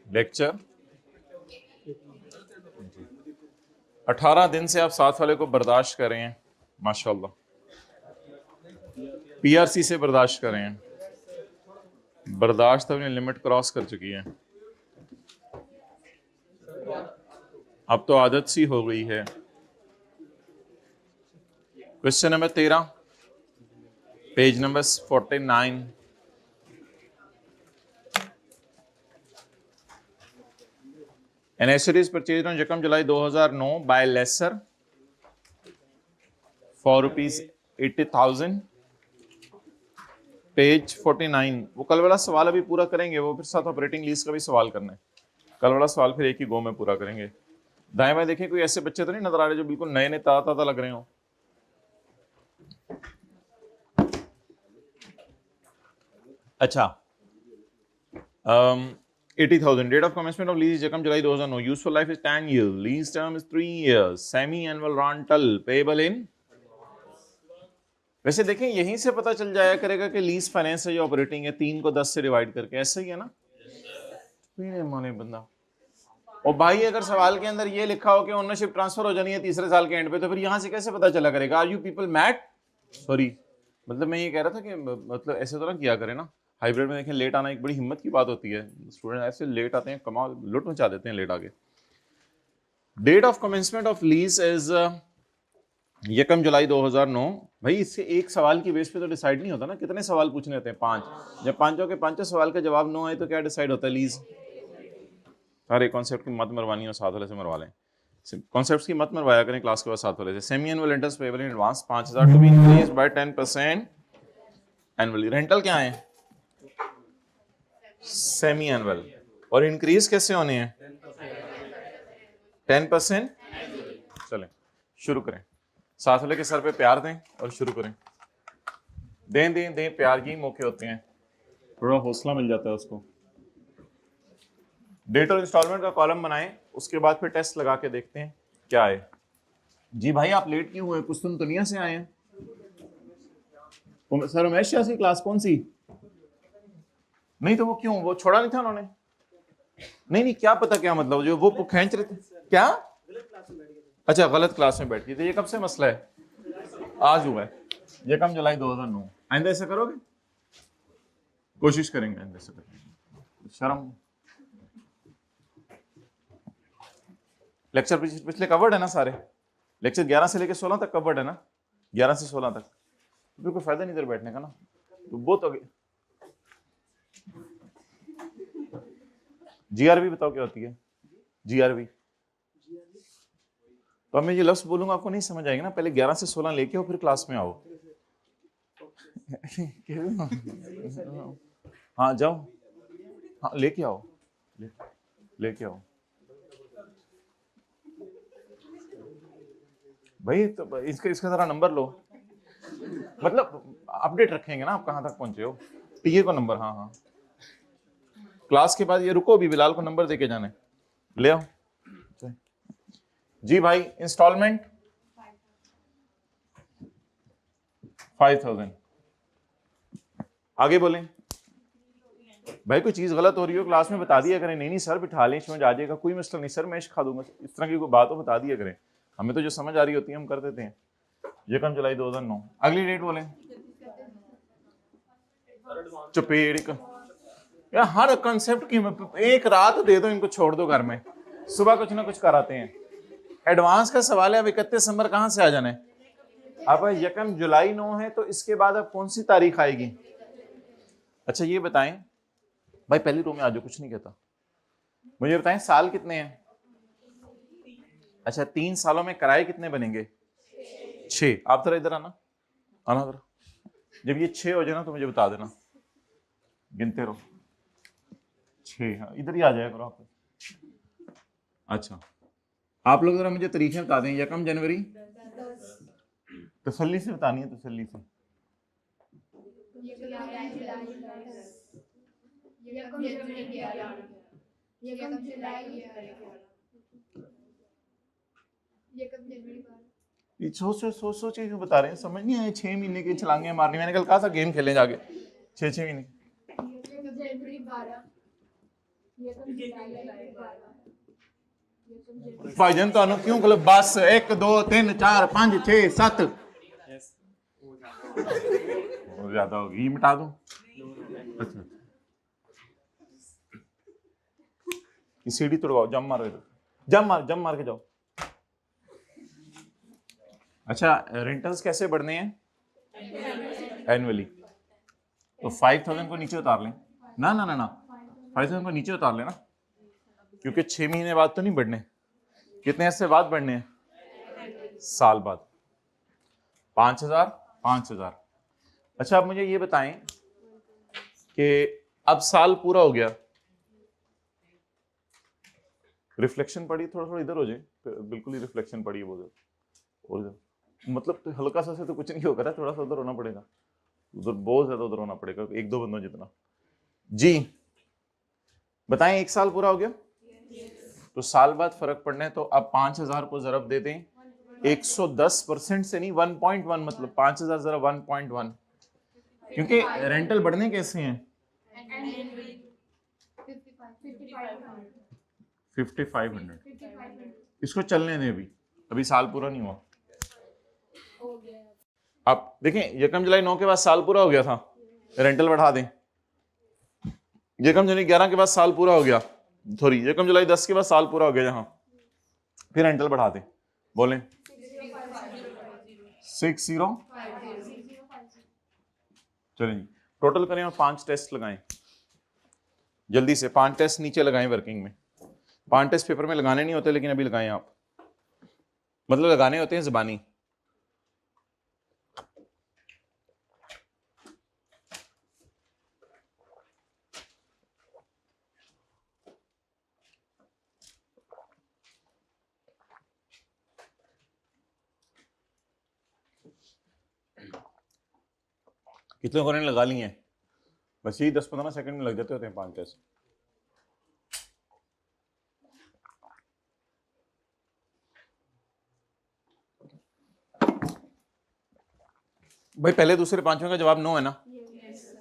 Lecture 18 दिन से आप साथ वाले को बर्दाश्त कर रहे हैं, माशाल्लाह। पीआरसी से बर्दाश्त कर रहे हैं, बर्दाश्त अपनी लिमिट क्रॉस कर चुकी है, अब तो आदत सी हो गई है। Question number 13, page number 49। An asset is purchased on Jakam July 2009 by lesser for rupees 80,000। Page 49। वो कल वाला सवाल अभी पूरा करेंगे, वो फिर साथ ऑपरेटिंग लीज का भी सवाल करना है। कल वाला सवाल फिर एक ही गो में पूरा करेंगे। दाएं बाएं देखें, कोई ऐसे बच्चे तो नहीं नजर आ रहे जो बिल्कुल नए नए ताजा ताजा लग रहे हो। अच्छा, 80,000। Date of commencement of lease Jakam July 2009। Useful life is 10 years। Lease term is 3 years। Semi-annual rental payable in। वैसे देखें, यहीं से पता चल जाया करेगा कि लीज फाइनेंस है या ऑपरेटिंग है। 3 को 10 से डिवाइड करके, ऐसा ही है ना। माने बंदा। और भाई अगर सवाल के अंदर ये लिखा हो कि ओनरशिप ट्रांसफर हो जानी है तीसरे साल के एंड पे, तो फिर यहां से कैसे पता चला करेगा? Are you people mad? Sorry, मतलब मैं ये कह रहा था कि मतलब ऐसे तो ना किया करे ना। हाइब्रिड में देखें, लेट आना एक बड़ी हिम्मत की बात होती है। स्टूडेंट ऐसे लेट आते हैं, कमाल लुट मचा देते हैं लेट आके। Date of commencement of lease is यकम जुलाई 2009। भाई इससे एक सवाल की बेस पे तो डिसाइड नहीं होता ना, कितने सवाल पूछने होते हैं? 5। जब पांचों के पांचों सवाल का जवाब नो आए तो क्या डिसाइड होता है? लीज। सारे कॉन्सेप्ट की मत मरवानी हो, साथ वाले से मरवा लें। कॉन्सेप्ट्स की मत मरवाया करें क्लास के बाद साथ वाले से। Semi annual interest payable in advance 5,000 to be increase by 10% annually. Rental क्या है? Semi annual. और इंक्रीज कैसे होने हैं? 10%। चलें शुरू करें। साथ वाले के सर पे प्यार दें और शुरू करें। दें दें दें, प्यार ही मौके होते हैं, थोड़ा हौसला मिल जाता है उसको। डेट और इंस्टॉलमेंट का कॉलम बनाएं, उसके बाद फिर टेस्ट लगा के देखते हैं क्या है। जी भाई आप लेट क्यों हुए? कुछ तुम दुनिया से आए हैं? सर उमेश शाह की क्लास कौन सी? नहीं तो वो क्यों, वो छोड़ा नहीं था उन्होंने? नहीं नहीं, क्या पता क्या मतलब, जो वो खींच रहे थे क्या? अच्छा, गलत क्लास में बैठ गई थी। ये कब से मसला है? आज हुआ है, ये कम जुलाई 2009। आइंदा ऐसा करोगे? कोशिश करेंगे आइंदा ऐसा करेंगे। शर्म। लेक्चर पिछले कवर्ड है ना सारे? लेक्चर 11 से लेकर 16 तक कवर्ड है ना? 11 से 16 तक। तो कोई फायदा नहीं इधर बैठने का ना, तो बहुत आगे। जीआरबी बताओ क्या होती है? जीआरबी तो मैं ये लफ्ज बोलूंगा आपको नहीं समझ आएगा ना। पहले 11 से 16 लेके आओ, फिर क्लास में आओ। हाँ जाओ, हाँ लेके आओ, लेके आओ भाई। तो इसका जरा नंबर लो, मतलब अपडेट रखेंगे ना आप कहाँ तक पहुंचे हो। टीए को नंबर, हाँ हाँ। क्लास के बाद ये रुको, भी बिलाल को नंबर देके जाने, ले आओ। जी भाई इंस्टॉलमेंट 5,000। आगे बोलें भाई। कोई चीज गलत हो रही हो क्लास में बता दिया करें। नहीं नहीं सर बिठा लें, समझ आ जाएगा, कोई मसला नहीं सर, मैं सिखा दूंगा। इस तरह की कोई बात हो बता दिया करें, हमें तो जो समझ आ रही होती है हम कर देते हैं। यकम जुलाई 2009। अगली डेट बोलें। चपेड़ यार, हर कंसेप्ट की एक रात दे दो इनको, छोड़ दो घर में, सुबह कुछ ना कुछ कराते हैं। एडवांस का सवाल है, अब 31 दिसंबर कहां से आ जाना है? अब यकम जुलाई 9 है, तो इसके बाद अब कौन सी तारीख आएगी? अच्छा ये बताएं भाई, पहली रो में आ जाओ, कुछ नहीं कहता। मुझे बताएं साल कितने हैं? अच्छा 3 सालों में किराए कितने बनेंगे? 6। आप जरा इधर आना, आना जरा। जब ये 6 हो जाए ना तो मुझे बता देना, गिनते रहो। 6, हाँ इधर ही आ जाएगा करो आप। अच्छा आप लोग जरा मुझे तारीखें बता दें। यकम जनवरी, तसल्ली से बतानी है, तसल्ली से। ये सोच क्यों बता रहे हैं, समझ नहीं आया। 6 महीने की छलांगे मारनी, मैंने कल कहा था गेम खेलें जाके 6 महीने। भाईजान तो क्यों बोले बस 1 2 3 4 5 6 7 ज्यादा होगी, मिटा दो। अच्छा सीढ़ी तोड़वाओ, जम मार के जाओ। अच्छा रेंटल्स कैसे बढ़ने हैं? एनुअली। तो 5000 को नीचे उतार लें ना 5000 को नीचे उतार लेना, क्योंकि 6 महीने बाद तो नहीं बढ़ने। कितने ऐसे बाद बढ़ने हैं? साल बाद। 5000। अच्छा आप मुझे ये बताएं कि अब साल पूरा हो गया, रिफ्लेक्शन पड़ी, थोड़ा इधर हो जाए, बिल्कुल ही रिफ्लेक्शन पड़ी है बहुत, और मतलब तो हल्का सा से तो कुछ नहीं होगा, थोड़ा सा उधर होना पड़ेगा, उधर बहुत ज्यादा उधर होना पड़ेगा, 1-2 बंदों जितना। जी बताएं, 1 साल पूरा हो गया तो साल बाद फर्क पड़ना है। तो अब 5000 को जरब दे दें 110% से, नहीं 1.1, मतलब 5000 जरा 1.1, क्योंकि रेंटल बढ़ने कैसे हैं? 5500। इसको चलने दें, अभी साल पूरा नहीं हुआ। आप देखें यकम जुलाई 9 के बाद साल पूरा हो गया था, रेंटल बढ़ा दें। यकम जुलाई 11 के बाद साल पूरा हो गया, सॉरी यकम जुलाई 10 के बाद साल पूरा हो गया, जहां फिर रेंटल बढ़ा दें। बोलें 60। चलें जी टोटल करें और 5 टेस्ट लगाएं जल्दी से। 5 टेस्ट नीचे लगाएं वर्किंग में। 5 टेस्ट पेपर में लगाने नहीं होते, लेकिन अभी लगाएं आप, मतलब लगाने होते हैं ज़बानी। कितने को लगा लिए हैं? बस यही 10-15 सेकंड में लग जाते होते हैं 5 टेस्ट। भाई पहले दूसरे 5वें का जवाब नो है ना?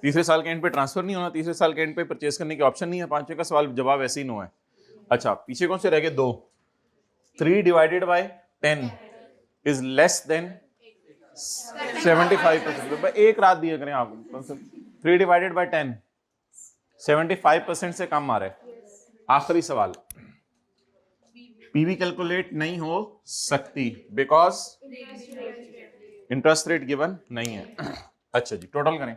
तीसरे साल के एंड पे ट्रांसफर नहीं होना, तीसरे साल के एंड पे परचेज करने की ऑप्शन नहीं है, 5वें का सवाल जवाब ऐसे ही नो है। अच्छा पीछे कौन से रह गए? 2। 3 divided by 10 is less than 75%। एक रात दिया करें आप, 3 डिवाइडेड बाय 10 75% से कम आ रहा है। आखिरी सवाल, पीवी कैलकुलेट नहीं हो सकती बिकॉज इंटरेस्ट रेट गिवन नहीं है। अच्छा जी टोटल करें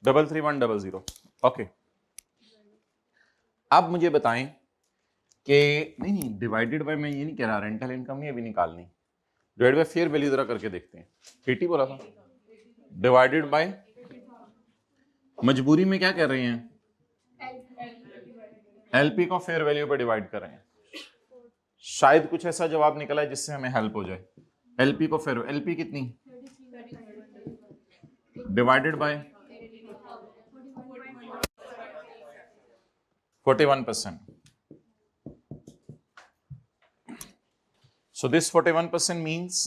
33100। ओके अब मुझे बताएं कि नहीं डिवाइडेड बाय, मैं ये नहीं कह रहा रेंटल इनकम नहीं अभी निकालनी, डिवाइड बाय फेयर वैल्यू जरा करके देखते हैं। 80 बोला था, डिवाइडेड बाय मजबूरी में क्या कर रहे हैं? एलपी को फेयर वैल्यू पे डिवाइड कर रहे हैं। शायद कुछ ऐसा जवाब निकला है जिससे हमें हेल्प हो जाए। एलपी को फेयर, एलपी कितनी? Divided by 41%। So this 41% means,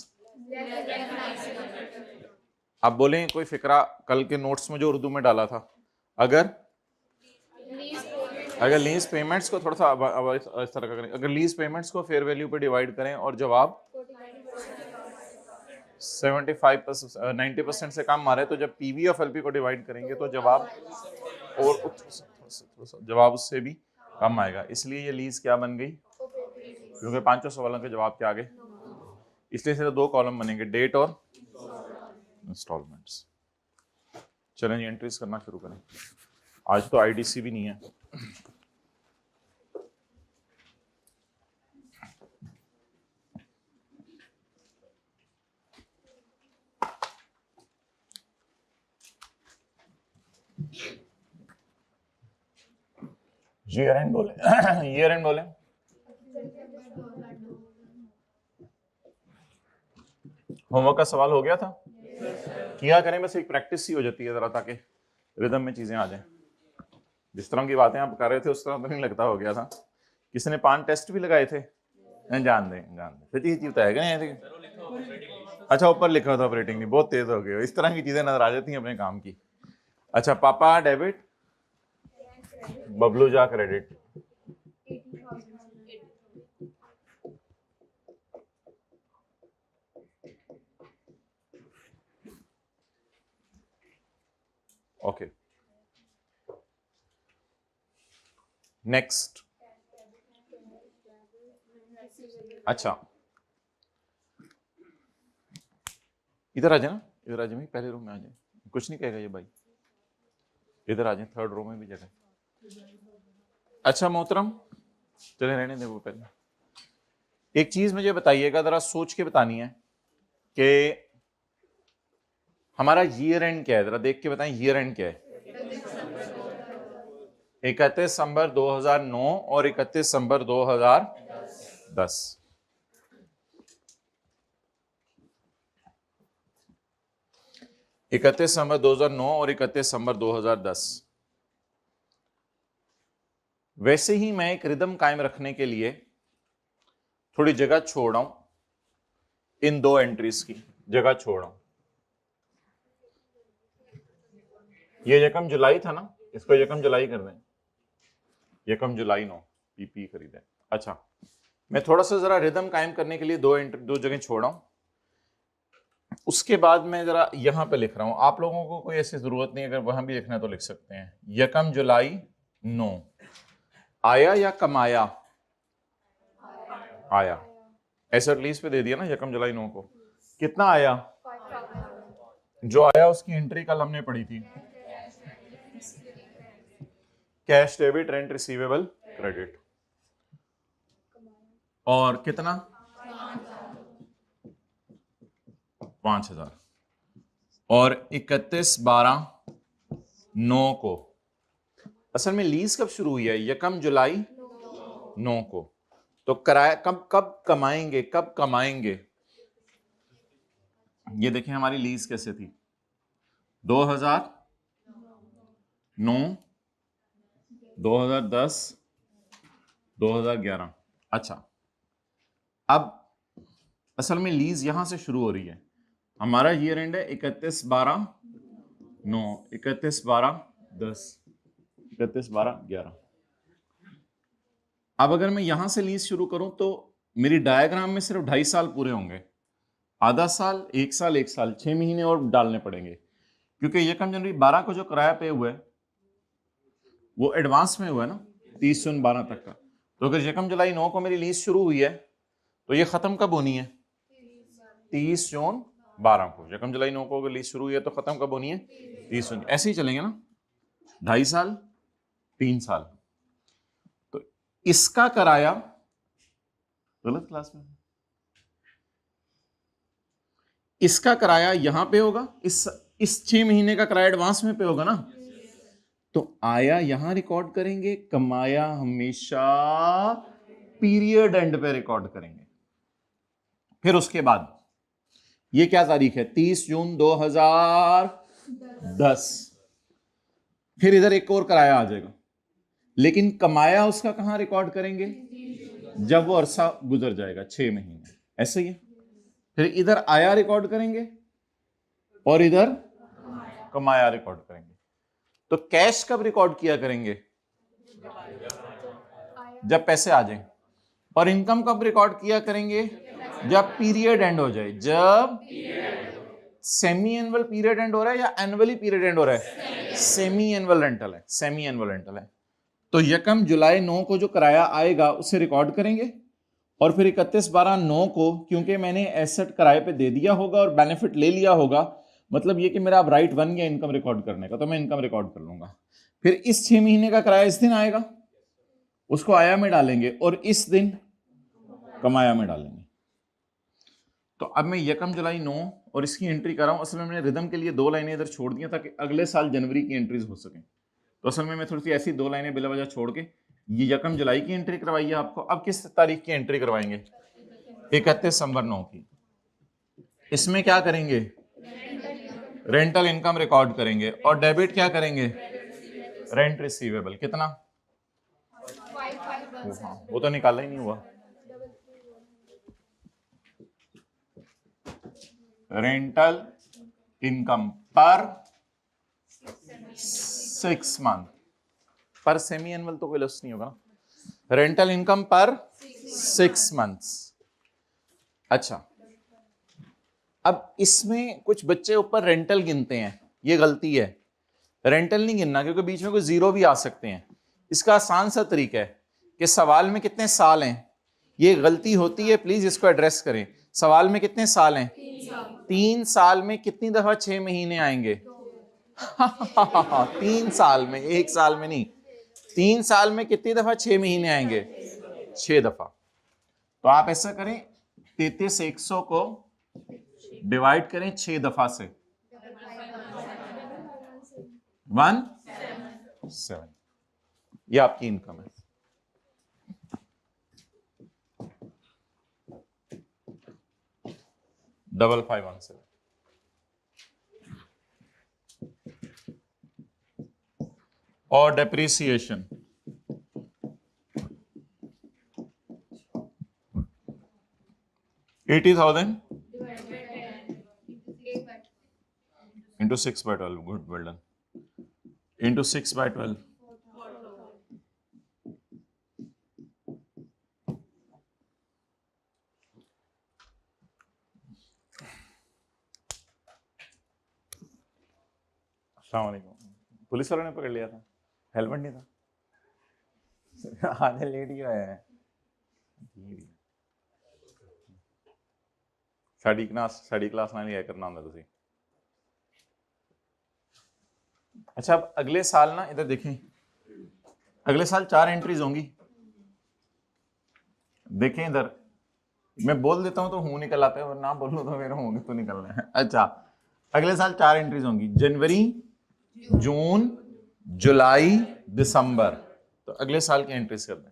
आप बोलें कोई फिक्रा कल के नोट्स में जो उर्दू में डाला था, अगर लीज पेमेंट्स को थोड़ा सा इस तरह का करें, अगर लीज पेमेंट्स को फेयर वैल्यू पे डिवाइड करें और जवाब 75% 90% से कम आ रहा है, तो जब पीवी ऑफ एलपी को डिवाइड करेंगे तो जवाब और जवाब उससे भी कम आएगा। इसलिए ये लीज क्या बन गई? क्योंकि 5 सवालों के जवाब क्या आ गए, इसलिए सिर्फ 2 कॉलम बनेंगे, डेट और इंस्टॉलमेंट्स। चलें जी एंट्रीज करना शुरू करें। आज तो आईडीसी भी नहीं है। ईयर एंड बोले ईयर एंड बोले होमवर्क का सवाल हो गया था? किया करें, बस एक प्रैक्टिस ही हो जाती है जरा, ताकि रिदम में चीजें आ जाएं। जिस तरह की बातें आप कर रहे थे उस तरह तो नहीं लगता हो गया था। किसी ने 5 टेस्ट भी लगाए थे? जान दें सच्ची चीज तो है क्या नहीं? अच्छा ऊपर लिखा था ऑपरेटिंग नहीं, बहुत तेज हो गए, इस तरह की चीजें नजर आ जाती हैं अपने काम की। अच्छा पापा डेबिट, बबलू जा क्रेडिट। Okay next. अच्छा इधर आ जाए ना, इधर आ जाए, पहले रूम में आ जाए, कुछ नहीं कहेगा ये भाई, इधर आ जाए, थर्ड रो में भी जगह। अच्छा मोहतरम चले रहने दे वो पहले। एक चीज मुझे बताइएगा, जरा सोच के बतानी है कि हमारा ईयर एंड क्या है, जरा देख के बताएं ईयर एंड क्या है। 31 दिसंबर 2009 और 31 दिसंबर 2010। इकतीस दिसंबर 2009 और 31 दिसंबर 2010। वैसे ही मैं एक रिदम कायम रखने के लिए थोड़ी जगह छोड़ रहा हूं, इन दो एंट्रीज की जगह छोड़ रहा हूं। ये यकम जुलाई था ना, इसको यकम जुलाई कर दें, यकम जुलाई 9 पीपी खरीदे। अच्छा मैं थोड़ा सा जरा रिदम कायम करने के लिए दो जगह छोड़ रहा हूं, उसके बाद मैं जरा यहां पे लिख रहा हूं। आप लोगों को कोई ऐसी जरूरत नहीं, अगर वहां भी लिखना है तो लिख सकते हैं। यकम जुलाई 9 आया या कमाया? आया। एसेट लीज पे दे दिया ना यकम जुलाई 9 को। कितना आया? जो आया उसकी एंट्री कल हमने पढ़ी थी, cash debit rent receivable credit. और कितना? 5,000। और 31/12/9 को, असल में लीज कब शुरू हुई है? यकम जुलाई 9 को। तो किराया कब कमाएंगे, कब कमाएंगे? ये देखें हमारी लीज कैसे थी, 2009, 2010, 2011। अच्छा अब असल में लीज यहां से शुरू हो रही है, हमारा ईयर एंड है 31/12/9, 31/12/10, 31/12/11। अब अगर मैं यहां से लीज शुरू करूं तो मेरी डायग्राम में सिर्फ 2.5 साल पूरे होंगे, आधा साल, 1 साल, 1 साल, 6 महीने और डालने पड़ेंगे, क्योंकि यकम जनवरी 12 को जो किराया पे हुआ है वो एडवांस में हुआ है ना, 30 जून 12 तक का। तो अगर यकम जुलाई 9 को मेरी लीज शुरू हुई है तो ये खत्म कब होनी है? 30 जून 12 को। यकम जुलाई 9 को अगर लीज शुरू हुई है तो खत्म कब होनी है? 30 जून। ऐसे ही चलेंगे ना, 2.5 साल, 3 साल। तो इसका किराया, गलत क्लास में, इसका किराया यहां पे होगा, इस 6 महीने का किराया एडवांस में पे होगा ना। तो आया यहां रिकॉर्ड करेंगे, कमाया हमेशा पीरियड एंड पे रिकॉर्ड करेंगे। फिर उसके बाद ये क्या तारीख है? 30 जून 2010। फिर इधर एक और किराया आ जाएगा, लेकिन कमाया उसका कहां रिकॉर्ड करेंगे? जब वो अरसा गुजर जाएगा, 6 महीने। ऐसे ही है। फिर इधर आया रिकॉर्ड करेंगे और इधर कमाया रिकॉर्ड करेंगे। तो कैश कब रिकॉर्ड किया करेंगे? जब पैसे आ जाएं। और इनकम कब रिकॉर्ड किया करेंगे? जब पीरियड एंड हो जाए। जब सेमी एनुअल पीरियड एंड हो रहा है या एनुअली पीरियड एंड हो रहा है? सेमी एनुअल रेंटल है, सेमी एनुअल रेंटल है। तो यकम जुलाई 9 को जो किराया आएगा उसे रिकॉर्ड करेंगे, और फिर 31/12/9 को, क्योंकि मैंने एसेट किराए पे दे दिया होगा और बेनिफिट ले लिया होगा, मतलब ये कि मेरा अब राइट बन गया इनकम रिकॉर्ड करने का, तो मैं इनकम रिकॉर्ड कर लूंगा। फिर इस 6 महीने का किराया इस दिन आएगा, उसको आया में डालेंगे, और इस दिन कमाया में डालेंगे। तो अब मैं यकम जुलाई 9 और इसकी एंट्री कर रहा हूं। असल में मैंने रिदम के लिए 2 लाइनें इधर छोड़ दी ताकि अगले साल जनवरी की एंट्रीज हो सकें। तो असल में मैं थोड़ी सी ऐसी 2 लाइनें बिला वजह छोड़ के ये यकम जुलाई की एंट्री करवाई है आपको। अब किस तारीख की एंट्री करवाएंगे? 31 दिसंबर 9 की। इसमें क्या करेंगे? रेंटल इनकम रिकॉर्ड करेंगे, और डेबिट क्या करेंगे? Rent receivable. कितना? वो तो निकाला ही नहीं हुआ। रेंटल इनकम पर 6 मंथ, पर सेमी एनुअल तो कोई लॉस नहीं होगा, रेंटल इनकम पर 6 मंथ्स। अच्छा, अब इसमें कुछ बच्चे ऊपर रेंटल गिनते हैं, ये गलती है, रेंटल नहीं गिनना क्योंकि बीच में कोई जीरो भी आ सकते हैं। इसका आसान सा तरीका है कि सवाल में कितने साल हैं, ये गलती होती है, प्लीज इसको एड्रेस करें। सवाल में कितने साल हैं? 3 साल में कितनी दफा 6 महीने आएंगे? 3 साल में, 1 साल में नहीं, 3 साल में कितनी दफा 6 महीने आएंगे? 6 दफा। तो आप ऐसा करें, 33,100 को डिवाइड करें 6 दफा से, 1/7, ये आपकी इनकम है। डबल 517। और depreciation $80,000 into 6/12, good, well done, into 6/12, अस्सलाम वालेकुम। पुलिस वालों ने पकड़ लिया था, हेलमेट नहीं था, आधे लेट ही आया है। साड़ी क्लास ना लिया करना ਹੁੰਦਾ ਤੁਸੀਂ। अच्छा, अब अगले साल ना इधर देखें, अगले साल 4 एंट्रीज होंगी, देखें इधर, मैं बोल देता हूं तो हूं निकल आता है और ना बोलूं तो मेरा हूं तो निकलना है। अच्छा, अगले साल 4 एंट्रीज होंगी, जनवरी, जून, जुलाई, दिसंबर। तो अगले साल की एंट्रीज कर दें।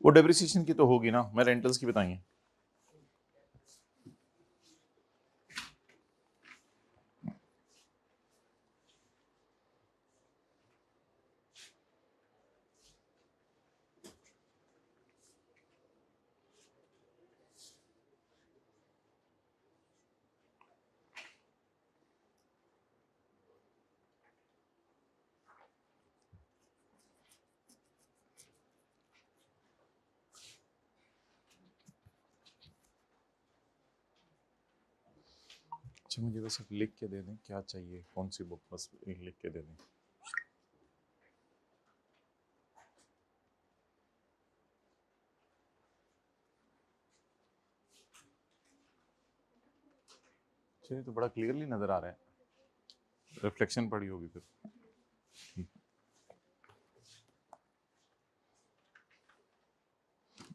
वो डेप्रिसिएशन की तो होगी ना, मैं रेंटल्स की बताइए। अच्छा, मुझे बस लिख के दे दें क्या चाहिए, कौन सी बुक, बस लिख के दे दें। चलिए, तो बड़ा क्लियरली नजर आ रहा है, रिफ्लेक्शन पड़ी होगी फिर।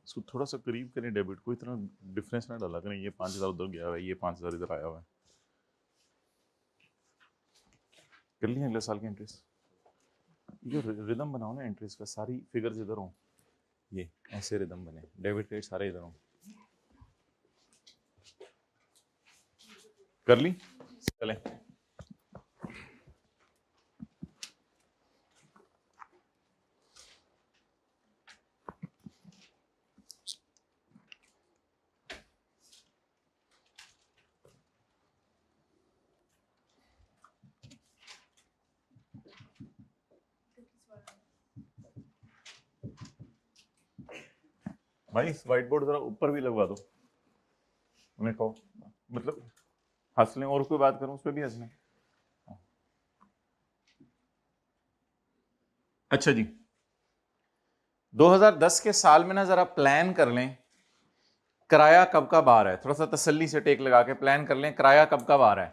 इसको थोड़ा सा करीब करें डेबिट को, इतना डिफरेंस ना डाला करें, ये 5,000 उधर गया हुआ है, ये 5,000 इधर आया हुआ है। कर लिया अगले साल की एंट्रीज, ये रिदम बनाओ ना एंट्रीज का, सारी फिगर्स इधर हो, ये ऐसे रिदम बने, डेबिट क्रेडिट सारे इधर हो। कर ली, चलें। भाई इस व्हाइट बोर्ड जरा ऊपर भी लगवा दो, उन्हें कहो, मतलब हंस लें, और कोई बात करूं उस पर भी हंस लें। अच्छा जी, 2010 के साल में ना जरा प्लान कर लें किराया कब कब आ रहा है, थोड़ा सा तसल्ली से टेक लगा के प्लान कर लें किराया कब कब आ रहा है।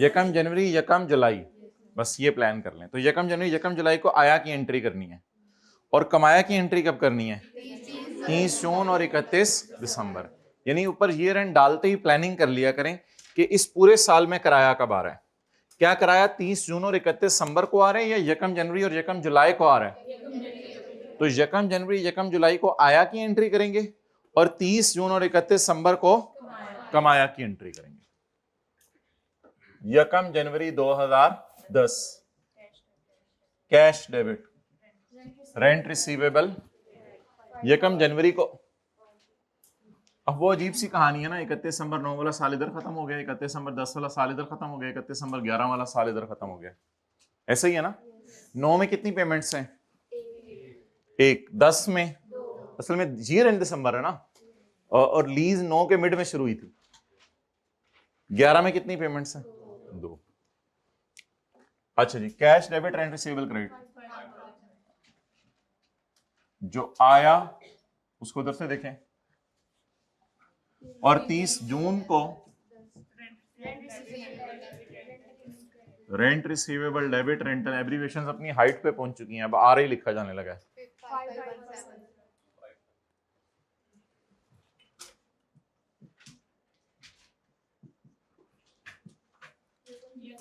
1 जनवरी, 1 जुलाई, बस ये प्लान कर लें। तो 1 जनवरी, 1 जुलाई को आया की एंट्री करनी है, और कमाया की एंट्री कब करनी है? 30 जून और 31 दिसंबर। यानी ऊपर ईयर एंड डालते ही प्लानिंग कर लिया करें कि इस पूरे साल में किराया कब आ रहा है। क्या किराया 30 जून और 31 दिसंबर को आ रहा है या 1 जनवरी और 1 जुलाई को आ रहा है? तो तो यकम जनवरी यकम जुलाई को आया की एंट्री करेंगे और 30 जून और 31 दिसंबर को कमाया की एंट्री करेंगे। यकम जनवरी 2010 कैश डेबिट रेंट रिसीवेबल। यकम जनवरी को, अब वो अजीब सी कहानी है ना, 31 दिसंबर 9 वाला साल इधर खत्म हो गया, 31 दिसंबर 10 वाला साल इधर खत्म हो गया, 31 दिसंबर 11 वाला साल इधर खत्म हो गया, ऐसा ही है ना। 9 में कितनी पेमेंट्स हैं? एक। 10 में, असल में ईयर एंड दिसंबर है ना, और लीज 9 के मिड में शुरू हुई थी। 11 में कितनी पेमेंट्स हैं? 2। अच्छा जी, cash debit rent receivable credit, जो आया उसको उधर से देखें, और 30 जून को rent receivable debit rental, abbreviations अपनी हाइट पे पहुंच चुकी हैं, अब आर ही लिखा जाने लगा है।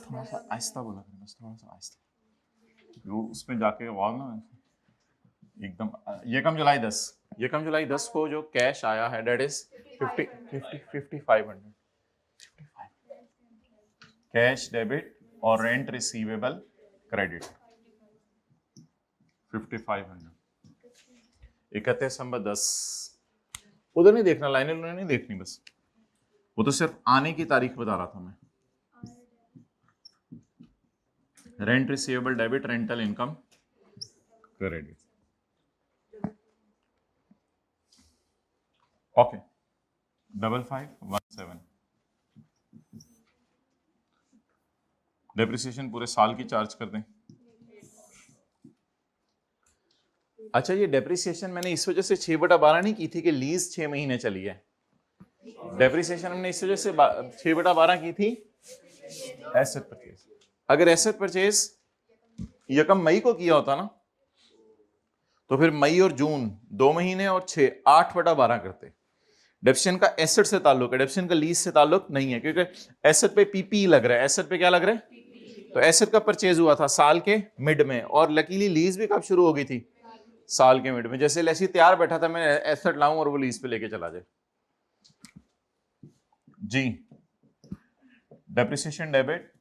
थोड़ा सा आहिस्ता बोला करें, बस थोड़ा सा आहिस्ता, जो उसमें जाके आवाज ना एकदम। यकम जुलाई 10 को जो कैश आया है डेट इज 5500 कैश डेबिट और रेंट रिसीवेबल क्रेडिट 5500। 31 दिसंबर 10, उधर नहीं देखना, लाइनें नहीं देखनी, बस वो तो सिर्फ आने की तारीख बता रहा था मैं। Rent receivable debit rental income credit, okay. 5517 depreciation पूरे साल की चार्ज कर दें। अच्छा, ये डेप्रिसिएशन मैंने इस वजह से 6/12 नहीं की थी कि लीज 6 महीने चली है। डेप्रिसिएशन हमने इस वजह से 6/12 की थी एसेट परचेज। अगर एसेट परचेज यकम मई को किया होता ना, तो फिर मई और जून 2 महीने और 6 8/12 करते। डेप्रिसिएशन का एसेट से ताल्लुक है, डेप्रिसिएशन का लीज से ताल्लुक नहीं है, क्योंकि एसेट पे पीपी लग रहा है। एसेट पे क्या लग रहा है? तो एसेट का परचेज हुआ था साल के मिड में, और लकीली लीज भी कब शुरू हो गई थी? साल के मिड में। जैसे लैसी तैयार बैठा था, मैं एसेट लाऊं और वो लीज पे लेके चला जाए जी। डेप्रिसिएशन डेबिट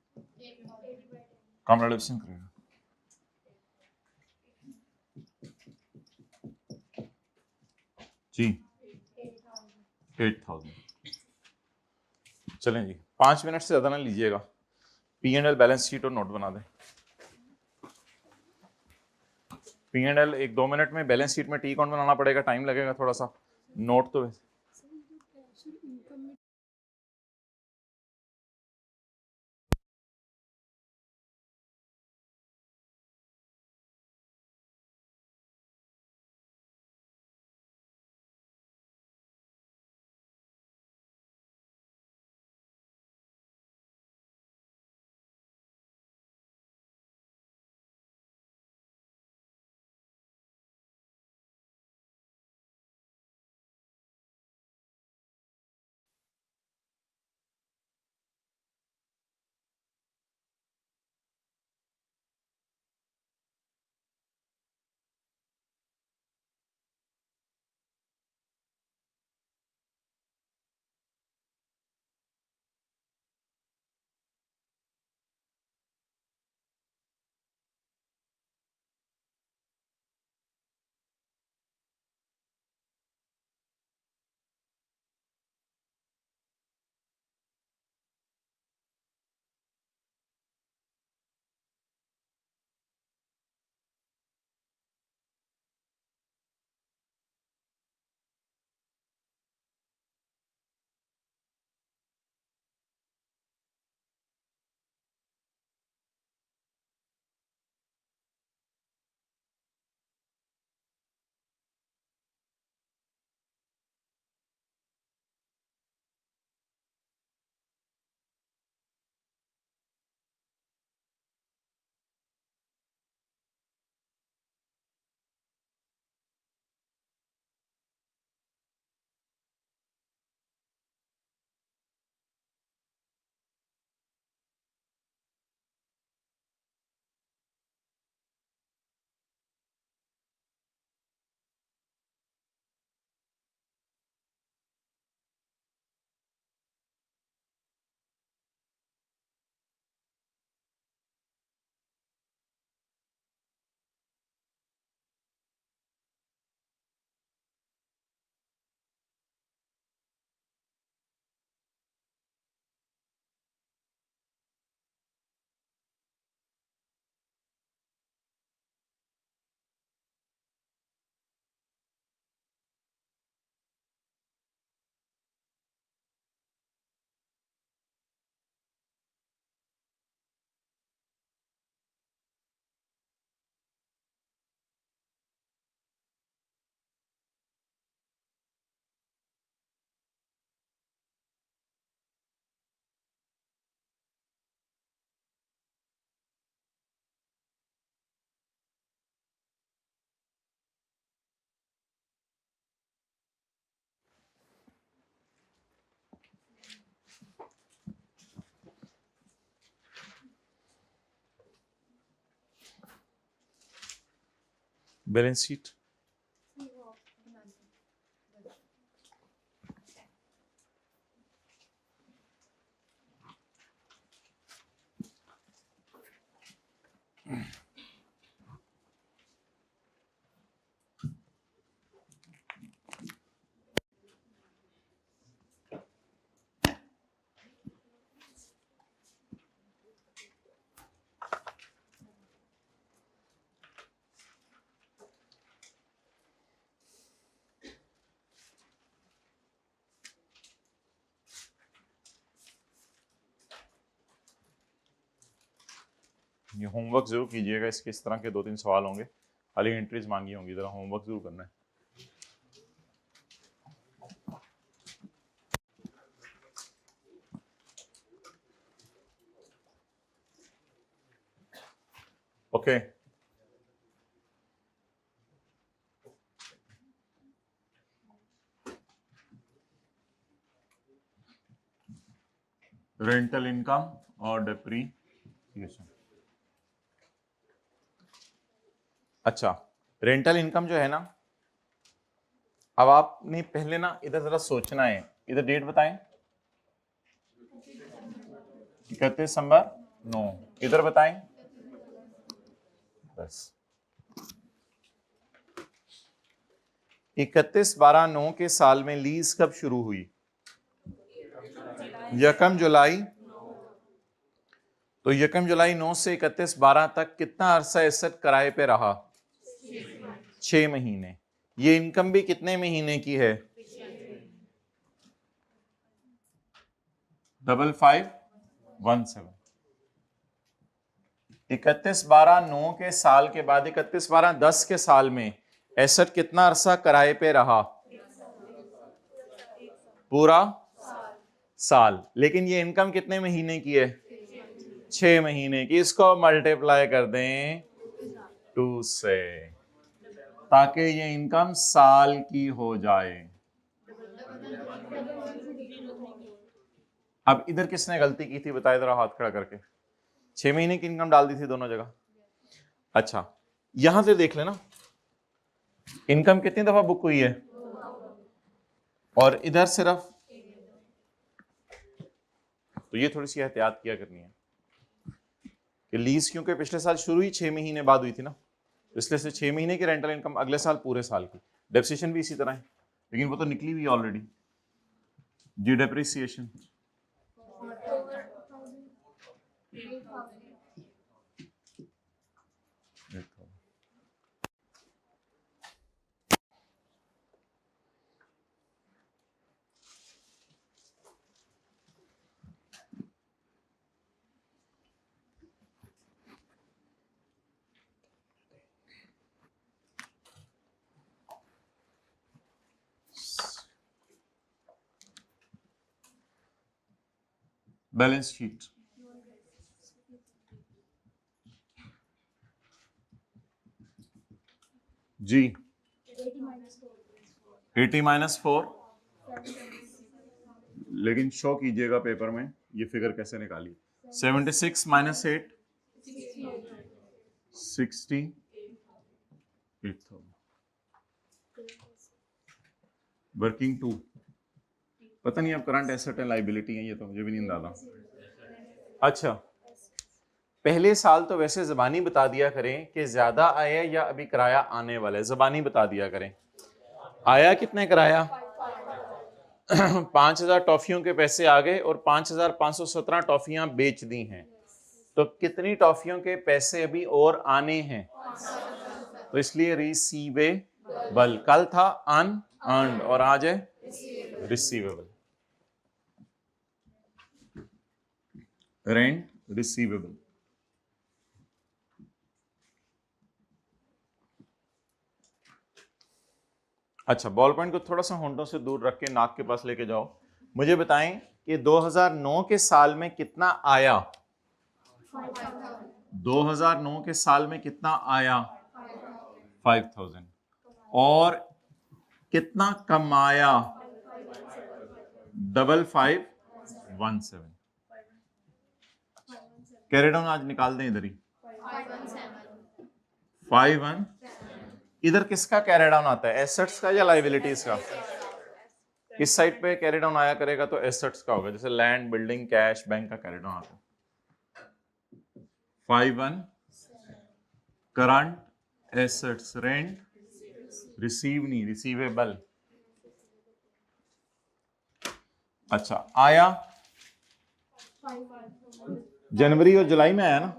कम डेप्रिसिएशन करेगा जी 8000। चलें जी, 5 मिनट से ज्यादा ना लीजिएगा। P&L बैलेंस शीट और नोट बना दें। P&L 1-2 मिनट में, बैलेंस शीट में टी अकाउंट बनाना पड़ेगा, टाइम लगेगा थोड़ा सा। नोट तो बैलेंस शीट ये होमवर्क जरूर कीजिएगा, इसके इस तरह के 2-3 सवाल होंगे, खाली एंट्रीज मांगी होंगी, जरा होमवर्क जरूर करना है। ओके रेंटल इनकम और डेप्रीसिएशन। अच्छा, रेंटल इनकम जो है ना, अब आपने पहले ना इधर जरा सोचना है, इधर डेट बताएं, 31 दिसंबर 9, इधर बताएं, बस 31/12/9 के साल में लीज कब शुरू हुई? 1 जुलाई। तो 1 जुलाई 9 से 31/12 तक कितना अरसा एसेट किराए पे रहा? 6 महीने। ये इनकम भी कितने महीने की है? 5517। 31/12/9 के साल के बाद 31/12/10 के साल में एसेट कितना अरसा किराए पे रहा? पूरा साल। लेकिन ये इनकम कितने महीने की है? 6 महीने की। इसको मल्टीप्लाई कर दें 2 से, ताकि ये इनकम साल की हो जाए। अब इधर किसने गलती की थी बताए जरा हाथ खड़ा करके? 6 महीने की इनकम डाल दी थी दोनों जगह। अच्छा, यहां से देख लेना इनकम कितनी दफा बुक हुई है, और इधर सिर्फ, तो ये थोड़ी सी एहतियात किया करनी है कि लीज क्योंकि पिछले साल शुरू ही 6 महीने बाद हुई थी ना, इसलिए से 6 महीने की रेंटल इनकम अगले साल पूरे साल की। डेप्रिसिएशन भी इसी तरह है, लेकिन वो तो निकली हुई ऑलरेडी जी। डेप्रिसिएशन बैलेंस शीट जी। 80-4, लेकिन शो कीजिएगा पेपर में ये फिगर कैसे निकाली। 76 - 8 68,000। वर्किंग 2, पता नहीं अब करंट एसेट है लाइबिलिटी है, ये तो मुझे भी नहीं अंदाजा। अच्छा, पहले साल तो वैसे ज़बानी बता दिया करें कि ज़्यादा आया या अभी किराया आने वाला है, ज़बानी बता दिया करें। आया कितने किराया? 5,000 टॉफियों के पैसे आ गए और 5,517 टॉफियां बेच दी हैं, तो कितनी टॉफियों के पैसे अभी और आने हैं? तो इसलिए रिसीवेबल, कल था अनअर्न्ड और आज है रिसीवेबल। Rent receivable. अच्छा, बॉल पॉइंट को थोड़ा सा होंठों से दूर रख के नाक के पास लेके जाओ। मुझे बताएं कि 2009 के साल में कितना आया? 2009 के साल में कितना आया? 5,000। और कितना कमाया? 5517। कैरी डाउन आज निकाल दें इधर ही। 517 इधर किसका कैरी डाउन आता है, एसेट्स का या लाइबिलिटीज का? इस साइड पे कैरी डाउन आया करेगा तो एसेट्स का होगा, जैसे लैंड, बिल्डिंग, कैश, बैंक का कैरी डाउन आता है। 5-1 करंट एसेट्स, रेंट, रिसीव नहीं, रिसीवेबल। अच्छा, आया जनवरी और जुलाई में आया ना,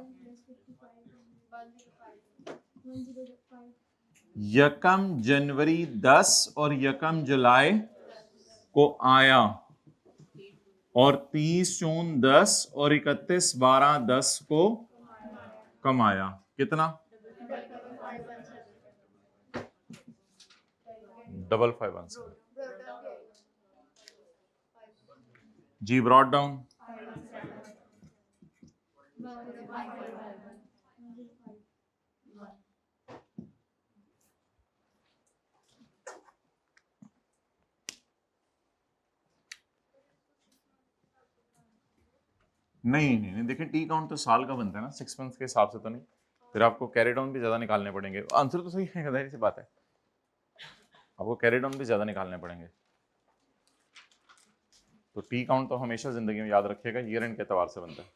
यकम जनवरी 10 और यकम जुलाई को आया, और 30 जून 10 और 31/12/10 को कमाया। कितना? 5517 जी। ब्रॉट डाउन नहीं, देखिए टी काउंट तो साल का बनता है ना, 6 मंथ के हिसाब से तो नहीं, फिर आपको कैरी डाउन भी ज्यादा निकालने पड़ेंगे। आंसर तो सही है, जाहिर सी बात है, आपको कैरी डाउन भी ज्यादा निकालने पड़ेंगे। तो टी काउंट तो हमेशा जिंदगी में याद रखिएगा, ईयर एंड के एतबार से बनता है।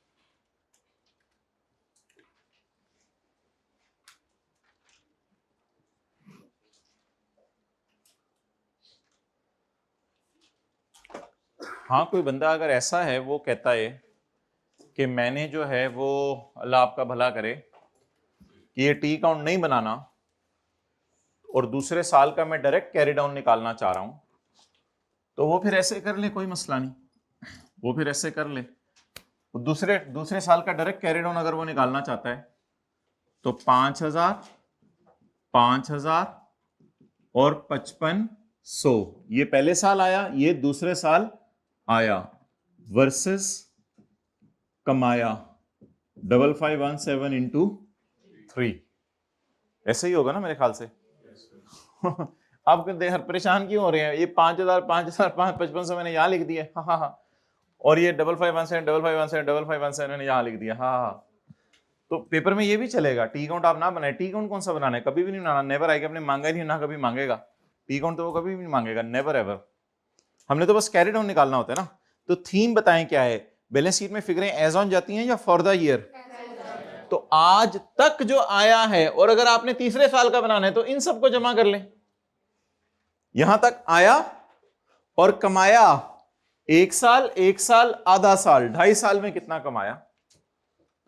हाँ, कोई बंदा अगर ऐसा है वो कहता है कि मैंने जो है वो, अल्लाह आपका भला करे, कि ये टी काउंट नहीं बनाना और दूसरे साल का मैं डायरेक्ट कैरी डाउन निकालना चाह रहा हूं, तो वो फिर ऐसे कर ले, कोई मसला नहीं, वो फिर ऐसे कर ले। दूसरे साल का डायरेक्ट कैरी डाउन अगर वो निकालना चाहता है तो 5000, 5000 और 5500, ये पहले साल आया, ये दूसरे साल आया, वर्सेस कमाया 5517 इंटू 3, ऐसे ही होगा ना मेरे ख्याल से। आप परेशान क्यों हो रहे हैं? ये 5000, 5000, 5500 मैंने यहां लिख दिया, हाँ, और ये 5517, 5517, 5517 मैंने यहां लिख दिया, हाँ। तो पेपर में ये भी चलेगा, टी काउंट आप ना बनाए। टी काउंट कौन सा बनाना है? कभी भी नहीं बनाना, नेवर आएगा, अपने मांगा ही नहीं, ना कभी मांगेगा। टी काउंट तो वो कभी भी नहीं मांगेगा, नेवर एवर। हमने तो बस कैरी डाउन निकालना होता है ना। तो थीम बताएं क्या है? बैलेंस शीट में फिगरें एज ऑन जाती हैं या फॉर द ईयर? तो आज तक जो आया है, और अगर आपने तीसरे साल का बनाना है तो इन सबको जमा कर लें। यहां तक आया और कमाया, 1 साल, 1 साल, आधा साल, 2.5 साल में कितना कमाया।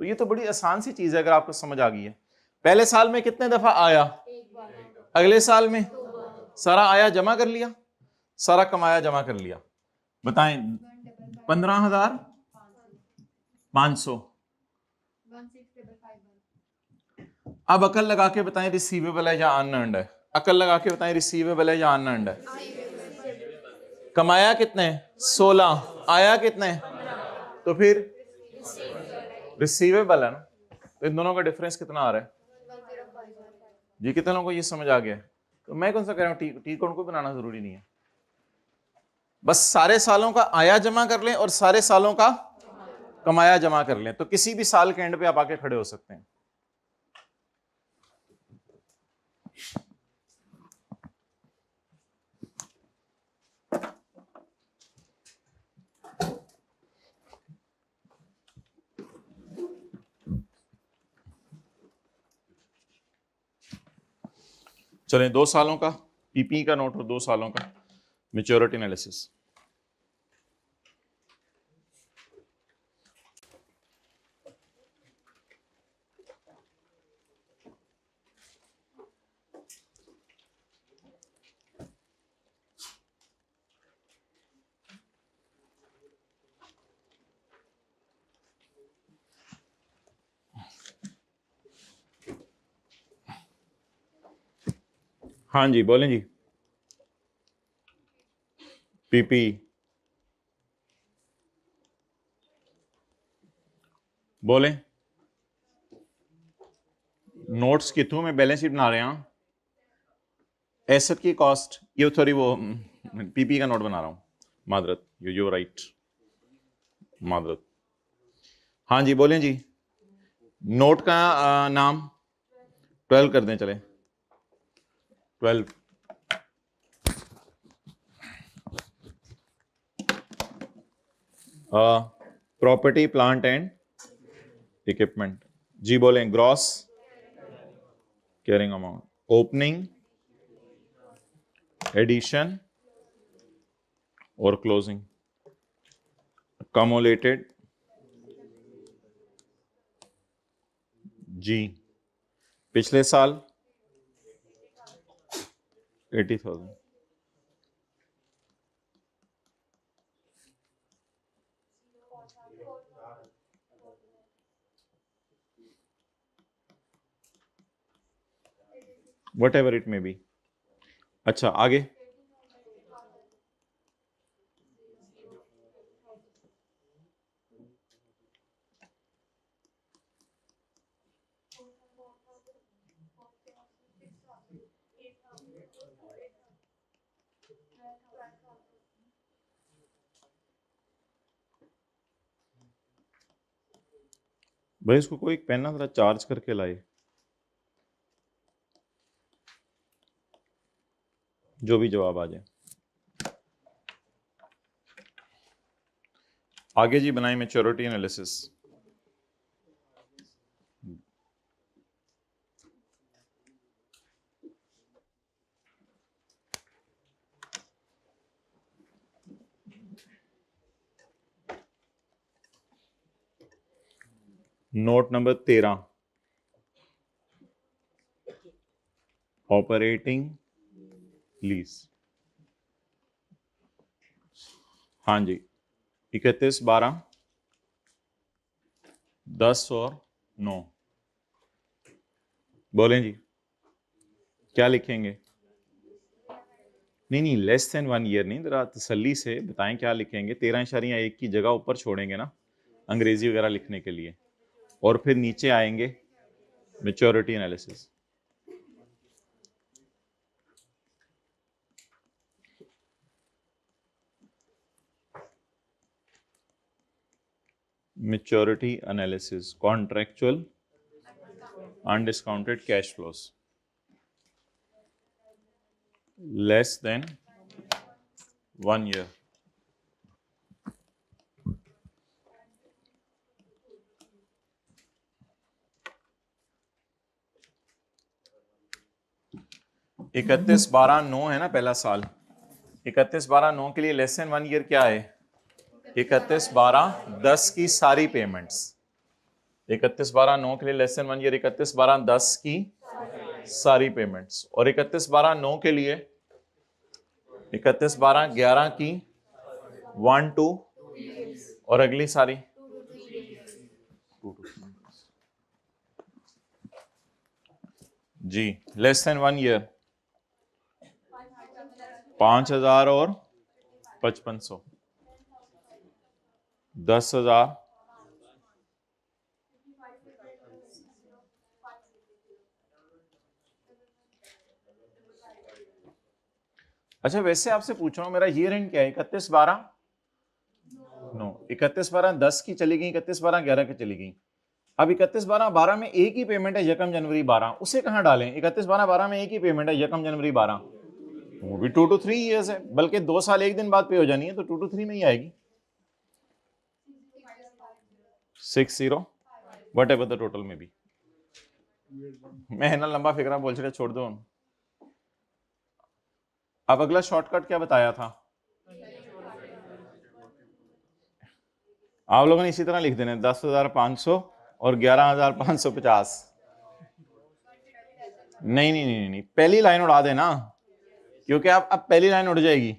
तो ये तो बड़ी आसान सी चीज है अगर आपको समझ आ गई है। पहले साल में कितने दफा आया? अगले साल में सारा आया जमा कर लिया, सारा कमाया जमा कर लिया। बताएं 15,500। अब अकल लगा के बताएं रिसीवेबल है या अनअर्न्ड है? अकल लगा के बताएं रिसीवेबल है या अनअर्न्ड है? कमाया कितने? 16, आया कितने? तो फिर रिसीवेबल है ना। तो इन दोनों का डिफरेंस कितना आ रहा है जी? कितने लोगों को ये समझ आ गया? तो मैं कौन सा कह रहा हूँ, टी काउंट को बनाना जरूरी नहीं है, बस सारे सालों का आया जमा कर लें और सारे सालों का कमाया जमा कर लें, तो किसी भी साल के एंड पे आप आके खड़े हो सकते हैं। चलें 2 सालों का पीपी का नोट और 2 सालों का मैच्योरिटी एनालिसिस। हाँ जी, बोलें जी। पीपी बोलें। नोट्स के थ्रू मैं बैलेंस शीट बना रहे हैं, एसेट की कॉस्ट, ये सॉरी वो पीपी का नोट बना रहा हूं, मादरत, यू राइट, मादरत। हाँ जी, बोलें जी। नोट का नाम 12 कर दें, चले 12 प्रॉपर्टी प्लांट एंड इक्विपमेंट, जी बोलें, gross carrying amount, opening, addition और क्लोजिंग, कम्युलेटेड, जी पिछले साल 80,000, whatever it may be. अच्छा आगे, भाई इसको कोई पेन ना थोड़ा चार्ज करके लाए, जो भी जवाब आ जाए। आगे जी बनाए maturity analysis. Note number 13, operating lease. हाँ जी, 31, 12, 10 और 9, बोलें जी क्या लिखेंगे? नहीं लेस देन 1 ईयर नहीं, जरा तसल्ली से बताएं क्या लिखेंगे। 13.1 की जगह ऊपर छोड़ेंगे ना अंग्रेजी वगैरह लिखने के लिए, और फिर नीचे आएंगे maturity analysis. Maturity analysis, contractual undiscounted cash flows less than 1 year. इकतीस 12/9 है ना पहला साल। 31/12/9 के लिए लेस देन 1 ईयर क्या है? 31/12/10 की सारी पेमेंट्स। 31/12/9 के लिए लेस देन 1 ईयर 31/12/10 की सारी पेमेंट्स, और 31/12/9 के लिए 31/12/11 की 1 2 और अगली सारी 2 जी लेस देन 1 ईयर 5,000 और 5500, 10,000, अच्छा वैसे आपसे पूछ रहा हूं मेरा ईयर एंड क्या है? 31/12/9, 31/12/10 की चली गई, 31/12/11 की चली गई। अब 31/12/12 में एक ही पेमेंट है यकम जनवरी 12, उसे कहां डालें? 31/12/12 में एक ही पेमेंट है यकम जनवरी 12, वो भी 2 to 3 ईयर्स है, बल्कि 2 साल 1 दिन बाद पे हो जानी है, तो 2 to 3 में ही आएगी। 60 वट एवर द टोटल में भी। मैं ना लंबा फिक्रा बोल चुका, छोड़ दो। अब अगला शॉर्टकट क्या बताया था? आप लोगों ने इसी तरह लिख देने 10,500 और 11,550। नहीं, पहली लाइन उड़ा देना, क्योंकि आप अब पहली लाइन उड़ जाएगी।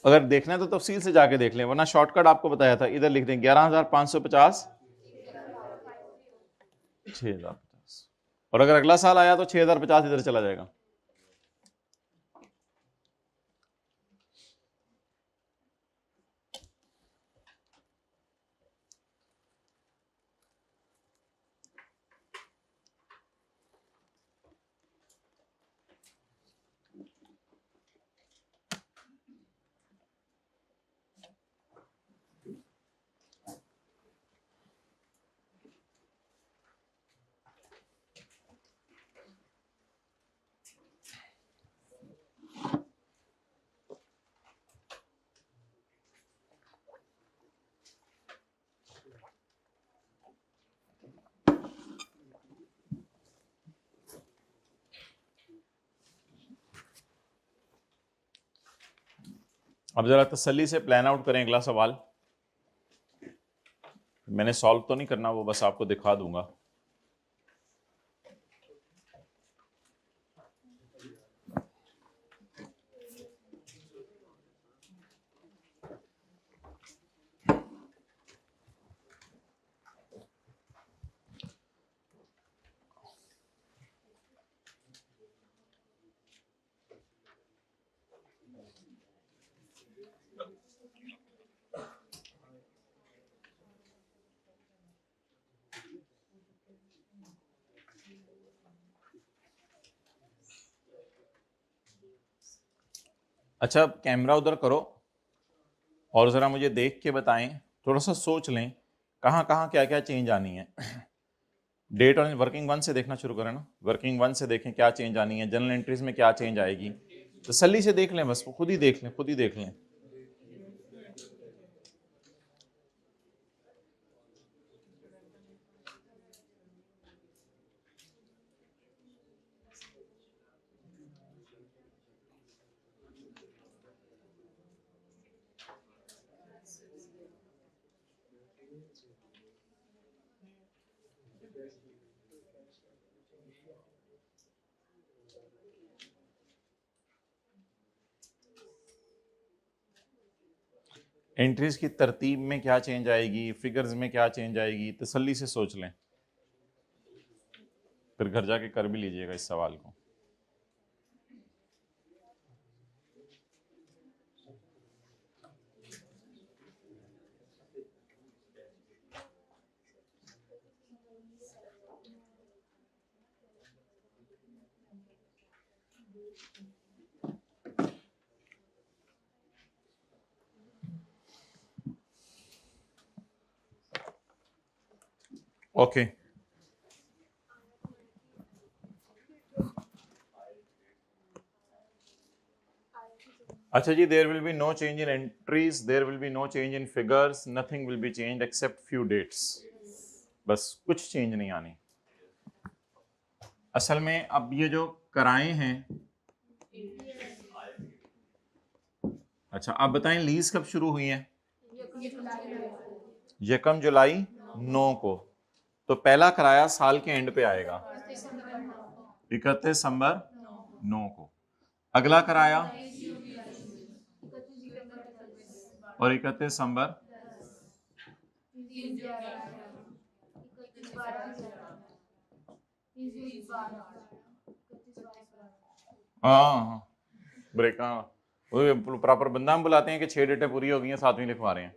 अगर देखना है तो तफसील से जाके देख लें, वरना शॉर्टकट आपको बताया था, इधर लिख दें 11,550, 6,050, और अगर अगला साल आया तो 6,050 इधर चला जाएगा। अब जरा तसल्ली से प्लान आउट करें अगला सवाल। मैंने सॉल्व तो नहीं करना, वो बस आपको दिखा दूंगा। अच्छा, अब कैमरा उधर करो और ज़रा मुझे देख के बताएं, थोड़ा सा सोच लें कहाँ कहाँ क्या क्या चेंज आनी है। डेट और वर्किंग वन से देखना शुरू करें ना, वर्किंग वन से देखें क्या चेंज आनी है, जनरल एंट्रीज में क्या चेंज आएगी, तसल्ली से देख लें, बस खुद ही देख लें, खुद ही देख लें। एंट्रीज की तरतीब में क्या चेंज आएगी, फिगर्स में क्या चेंज आएगी, तसल्ली से सोच लें, फिर घर जाके कर भी लीजिएगा इस सवाल को। ओके अच्छा जी, there will be no change in entries, there will be no change in figures, nothing will be change except few dates. बस कुछ चेंज नहीं आनी। असल में अब ये जो कराए हैं, अच्छा आप बताएं लीज कब शुरू हुई है? 1 जुलाई 9 को, तो पहला किराया साल के एंड पे आएगा 31 दिसंबर 9 को। अगला किराया और 31 दिसंबर, हाँ ब्रेक, हाँ प्रॉपर बंदा हम बुलाते हैं कि 6 डेटें पूरी हो गई हैं, 7वीं लिखवा रहे हैं।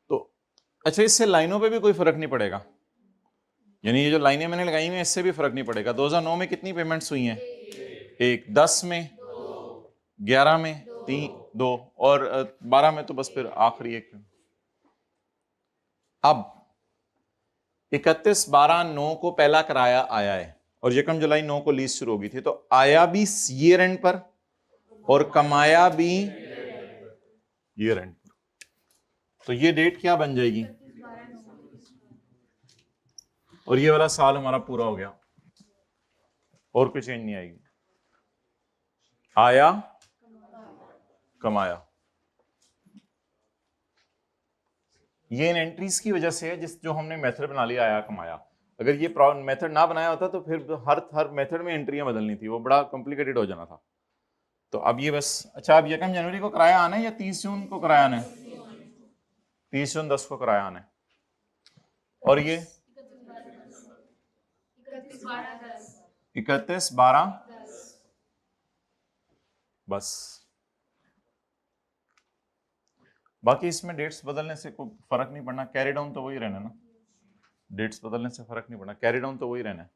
तो अच्छा, इससे लाइनों पे भी कोई फर्क नहीं पड़ेगा, यानी ये जो लाइनें मैंने लगाई हुई हैं इससे भी फर्क नहीं पड़ेगा। 2009 में कितनी पेमेंट्स हुई हैं? 1, 10 में, 11 में 3, 2 और 12 में तो बस फिर आखिरी एक। अब 31/12/9 को पहला किराया आया है और 1 जुलाई 9 को लीज शुरू होगी थी, तो आया भी ईयर एंड पर और कमाया भी ईयर एंड पर, तो ये डेट क्या बन जाएगी? और ये वाला साल हमारा पूरा हो गया और कोई चेंज नहीं आएगी। आया कमाया, ये इन एंट्रीज की वजह से है जिस जो हमने मेथड बना लिया आया कमाया। अगर ये मेथड ना बनाया होता तो फिर हर मेथड में एंट्रियां बदलनी थी, वो बड़ा कॉम्प्लिकेटेड हो जाना था। तो अब ये बस, अच्छा अब 1 जनवरी को किराया आना है या 30 जून को किराया आना है? 30 जून 10 को किराया आना है। और ये 31/12 बस। बाकी इसमें डेट्स बदलने से कोई फर्क नहीं पड़ना, कैरी डाउन तो वही रहना ना, डेट्स बदलने से फर्क नहीं पड़ना, कैरी डाउन तो वही रहना है।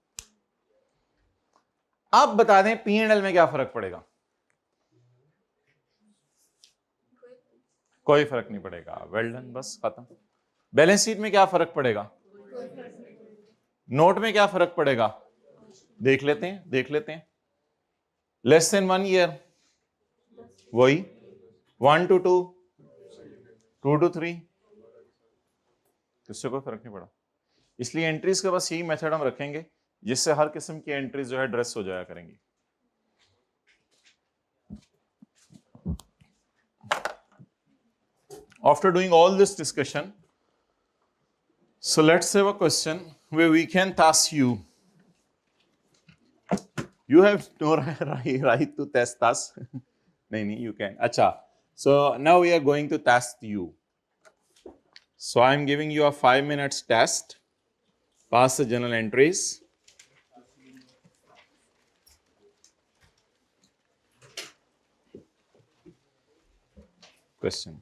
आप बता दें P&L में क्या फर्क पड़ेगा? कोई फर्क नहीं पड़ेगा, वेल डन, बस खत्म। बैलेंस शीट में क्या फर्क पड़ेगा? नोट में क्या फर्क पड़ेगा? देख लेते हैं, देख लेते हैं। लेस देन 1 ईयर वही, 1 to 2, 2 to 3, इससे कोई फर्क नहीं पड़ा। इसलिए एंट्रीज का बस यही मेथड हम रखेंगे जिससे हर किस्म की एंट्रीज जो है ड्रेस हो जाया करेंगी। After doing all this discussion, so let's have a question where we can task you. You have no right to test us. No, you can. Acha. So now we are going to test you. So I'm giving you a 5 minutes test. Pass the journal entries. Question.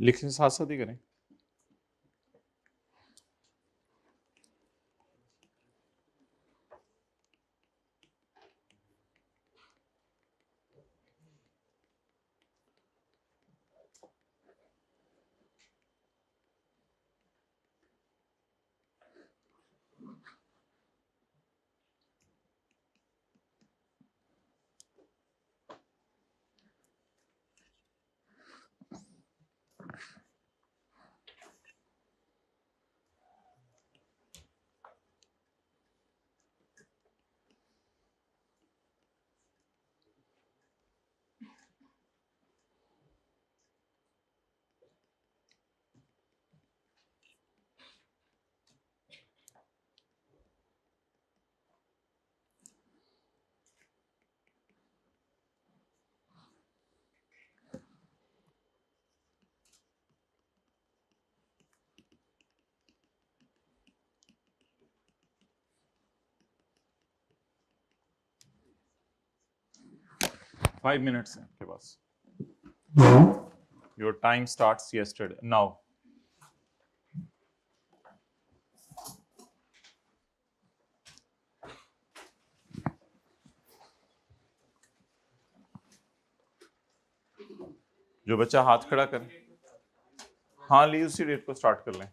लिखने साथ साथ ही करें. Five minutes है आपके पास. Your time starts yesterday. Now. जो बच्चा हाथ खड़ा करे, हाँ ली उसी डेट को स्टार्ट कर लें.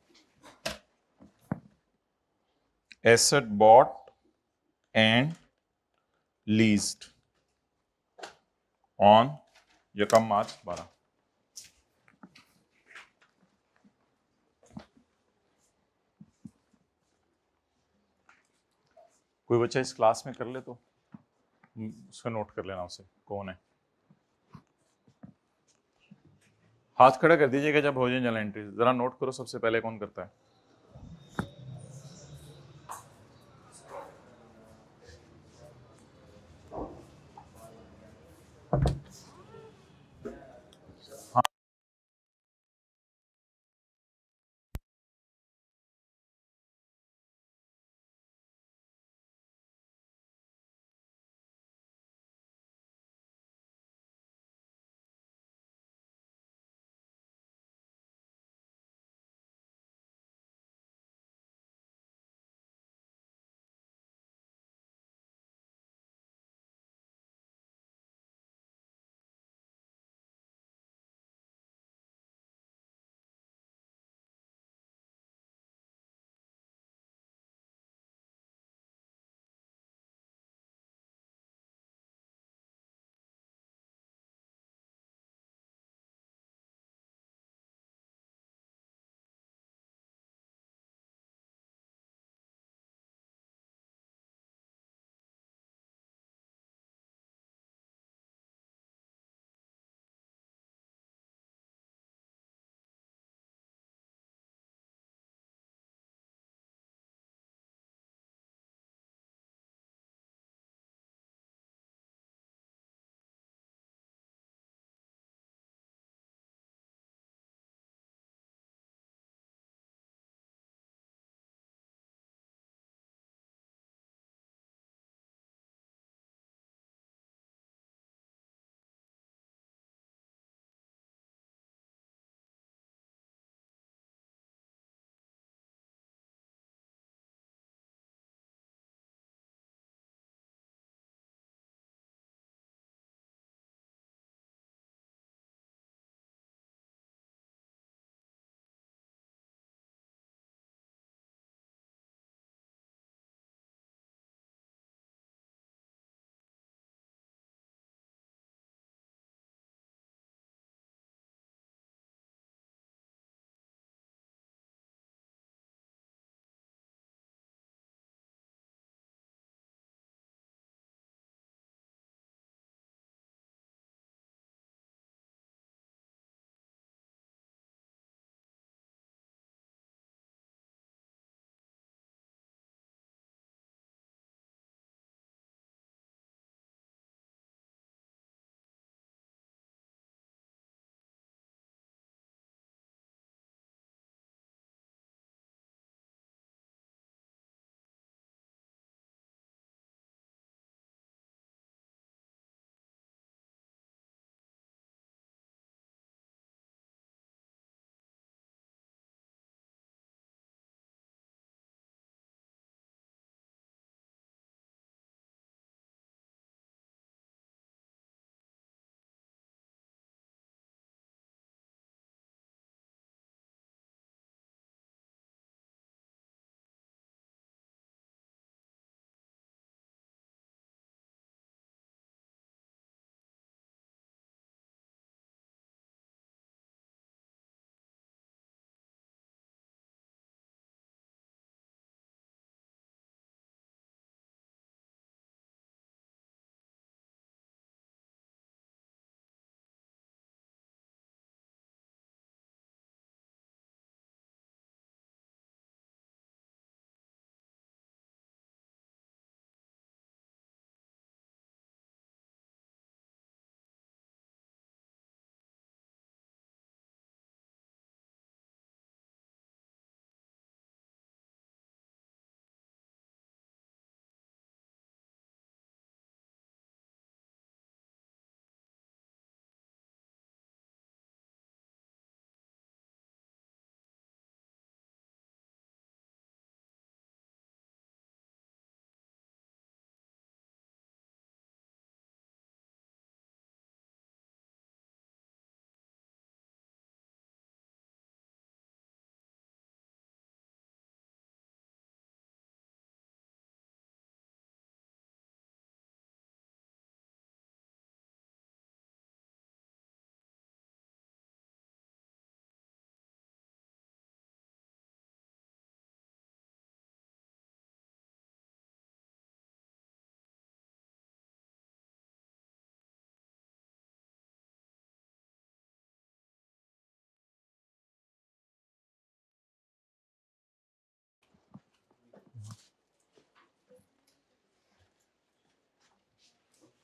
Asset bought and leased on यकम मार्च 12. कोई बच्चा इस क्लास में कर ले तो उसका नोट कर लेना, उसे कौन है. हाथ खड़ा कर दीजिएगा जब हो जाए जर्नल एंट्री. जरा नोट करो सबसे पहले कौन करता है.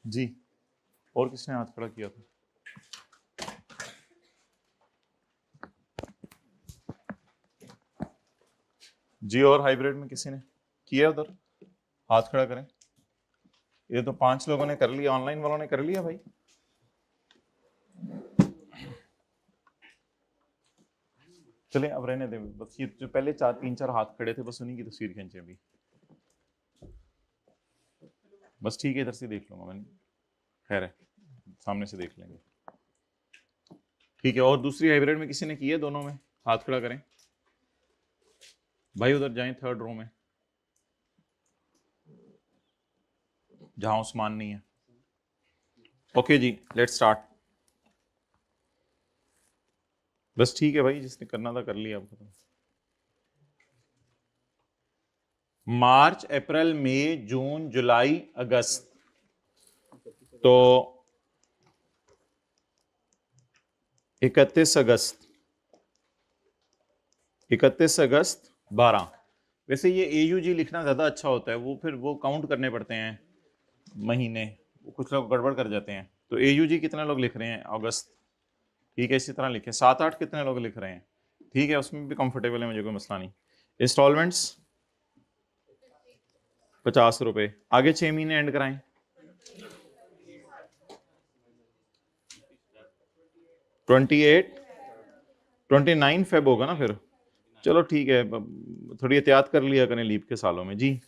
जी, और किसने हाथ खड़ा किया था? जी, और हाइब्रिड में किसी ने किया? उधर हाथ खड़ा करें। ये तो 5 लोगों ने कर लिया, ऑनलाइन वालों ने कर लिया भाई। चलें अब रहने दें, बस ये जो पहले 3-4 हाथ खड़े थे बस उन्हीं की तस्वीर खींचे अभी। बस ठीक है, इधर से देख लूंगा मैंने, खैर है, सामने से देख लेंगे। ठीक है, और दूसरी हाइब्रिड में किसी ने की है? दोनों में हाथ खड़ा करें भाई, उधर जाएं 3rd रो में जहां उस्मान नहीं है। ओके जी, लेट्स स्टार्ट। बस ठीक है भाई, जिसने करना था कर लिया। अब खत्म। मार्च, अप्रैल, मई, जून, जुलाई, अगस्त, तो 31 अगस्त, 31 अगस्त 12। वैसे ये AUG लिखना ज़्यादा अच्छा होता है, वो फिर वो काउंट करने पड़ते हैं महीने, कुछ लोग गड़बड़ कर जाते हैं। तो AUG कितने लोग लिख रहे हैं? अगस्त, ठीक है, इसी तरह लिखे। 7-8 कितने लोग लिख रहे हैं? ठीक है, उसमें भी कंफर्टेबल है, मुझे कोई मसला नहीं। इंस्टॉलमेंट्स 50 रुपये। आगे 6 महीने एंड कराएं। 29 फेब होगा ना फिर? चलो ठीक है, थोड़ी एहतियात कर लिया करें लीप के सालों में। जी,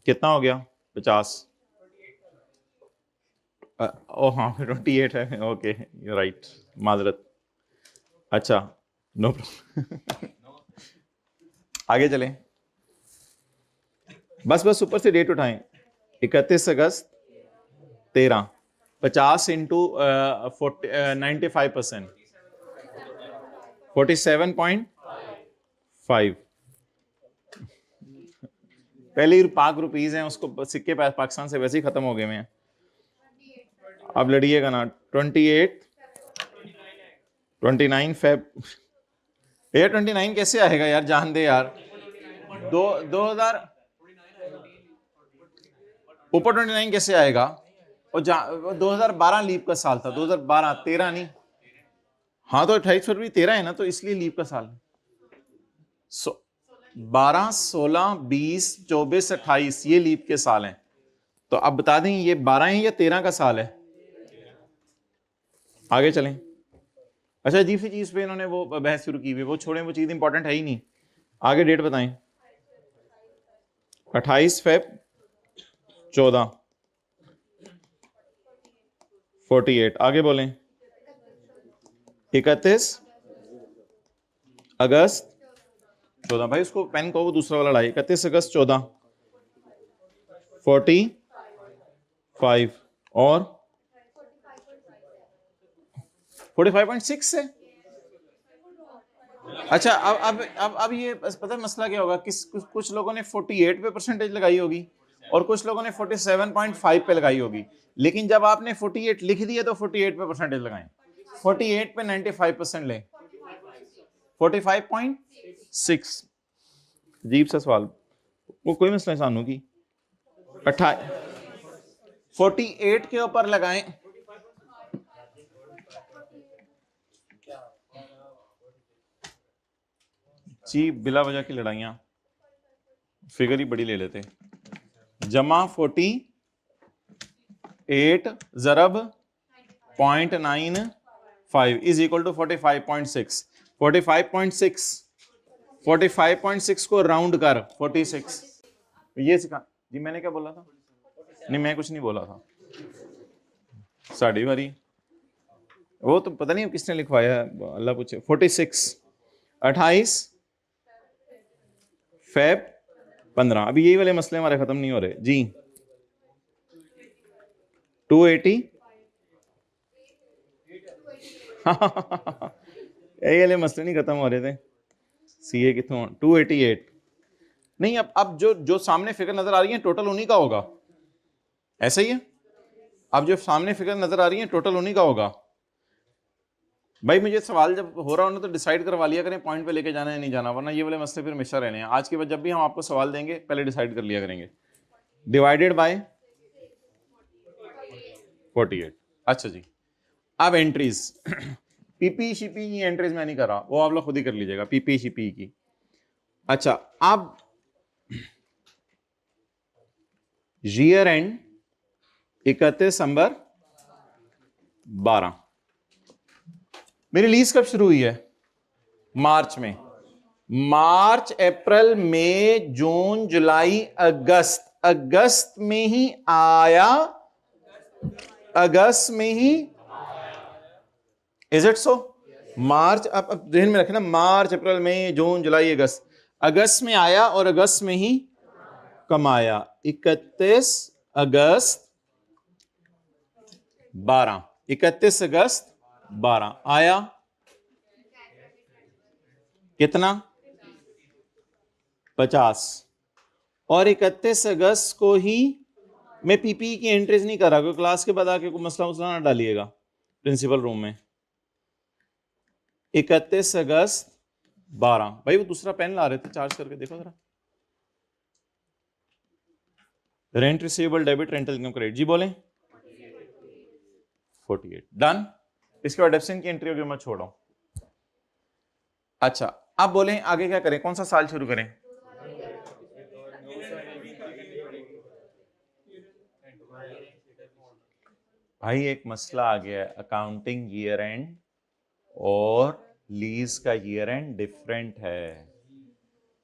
कितना हो गया? 50। ओ हाँ, 28 है। ओके, यू राइट, माजरत। अच्छा, नो प्रॉब्लम। आगे चलें, बस बस ऊपर से डेट उठाएं। 31 अगस्त 13, 50 इंटू 95%, 47.5। पहले ही पाक रुपीज हैं, उसको सिक्के पाकिस्तान से वैसे ही खत्म हो गए हैं। अब लड़िएगा ना। 29 फेब। ये 29 कैसे आएगा यार, जान दे यार। 2000 ऊपर 29 कैसे आएगा? और 2012 लीप का साल था, 2012, 13 नहीं। हाँ तो 28 फरवरी 13 है ना, तो इसलिए लीप का साल है। 12, 16, 20, 24, 28 ये लीप के साल हैं। तो अब बता दें ये 12 है या 13 का साल है? आगे चलें। अच्छा, अजीब सी चीज पे इन्होंने वो बहस शुरू की हुई, वो छोड़ें, वो चीज इंपॉर्टेंट है ही नहीं। आगे डेट बताएं। 28 फेब 14, 48। आगे बोलें। 31 अगस्त 14। भाई उसको पेन को वो दूसरा वाला लाए। 31 अगस्त 14, 45 और 45.6 है। अच्छा, अब ये पता है मसला क्या होगा? कुछ लोगों ने 48 पे परसेंटेज लगाई होगी और कुछ लोगों ने 47.5 पे लगाई होगी। लेकिन जब आपने 48 लिख दिया तो 48 पे परसेंटेज लगाएं। 48 पे 95% लें। 45.6। अजीब सा सवाल, वो कोई मसला सानू की 48 के ऊपर लगाएं। जी, बिला वजह की लड़ाइयां, फिगर ही बड़ी ले लेते। जमा 48 ज़रब 0.95 इज इक्वल टू 45.6। 45.6 को राउंड कर 46। ये सिखा जी, मैंने क्या बोला था? नहीं, मैं कुछ नहीं बोला था। साड़ी बारी, वो तो पता नहीं किसने लिखवाया, अल्लाह पूछे। 46, 28 फेब 15। अभी यही वाले मसले हमारे खत्म नहीं हो रहे जी। 280 यही वाले मसले नहीं खत्म हो रहे थे। CA कितों 288 नहीं। अब जो सामने फिगर नजर आ रही है टोटल उन्हीं का होगा, ऐसा ही है। अब जो सामने फिगर नजर आ रही है टोटल उन्हीं का होगा। भाई मुझे सवाल जब हो रहा हो ना तो डिसाइड करवा लिया करें पॉइंट पे लेके जाना है नहीं जाना, वरना ये वाले मसले फिर हमेशा रहने हैं। आज के बाद जब भी हम आपको सवाल देंगे पहले डिसाइड कर लिया करेंगे। Divided by 48। अच्छा जी, अब एंट्रीज पीपी शीपी की एंट्रीज मैं नहीं कर रहा, वो आप लोग खुद ही कर लीजिएगा पीपी शीपी की। अच्छा, अब ईयर एंड 31 दिसंबर 12। मेरी लीज कब शुरू हुई है? मार्च में। मार्च अप्रैल मई जून जुलाई अगस्त, अगस्त में ही आया, अगस्त में ही, इज इट सो? मार्च, अब ध्यान में रखना, मार्च अप्रैल मई जून जुलाई अगस्त, अगस्त में आया और अगस्त में ही कमाया। 31 अगस्त 12, 31 अगस्त 12 आया कितना? 50। और 31 अगस्त को ही, मैं पीपी की एंट्रीज नहीं कर रहा क्योंकि क्लास के बाद आके कोई मसला मुसला ना डालिएगा प्रिंसिपल रूम में। 31 अगस्त 12। भाई वो दूसरा पेन ला रहे थे, चार्ज करके देखो जरा। Rent receivable debit rental income credit, जी बोलें। 48 डन। इसके बाद डेप्सिन की एंट्री होगी, मैं छोड़ रहा हूं। अच्छा, आप बोलें आगे क्या करें, कौन सा साल शुरू करें? भाई एक मसला आ गया है, अकाउंटिंग ईयर एंड और लीज का ईयर एंड डिफरेंट है।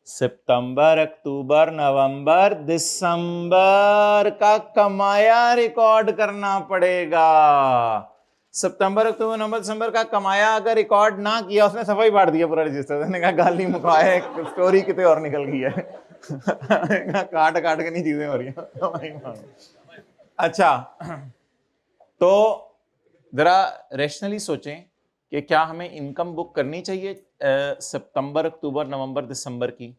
सितंबर अक्टूबर नवंबर दिसंबर का कमाया रिकॉर्ड करना पड़ेगा। सितंबर अक्टूबर नवंबर दिसंबर का कमाया अगर रिकॉर्ड ना किया, उसने सफाई फाड़ दिया पूरा रजिस्टर। उसने कहा गाली मुकाया, एक स्टोरी कितने और निकल गई है। काट काट के नहीं चीजें हो रही हैं। अच्छा, तो जरा रैशनली सोचें कि क्या हमें इनकम बुक करनी चाहिए सितंबर अक्टूबर नवंबर दिसंबर की?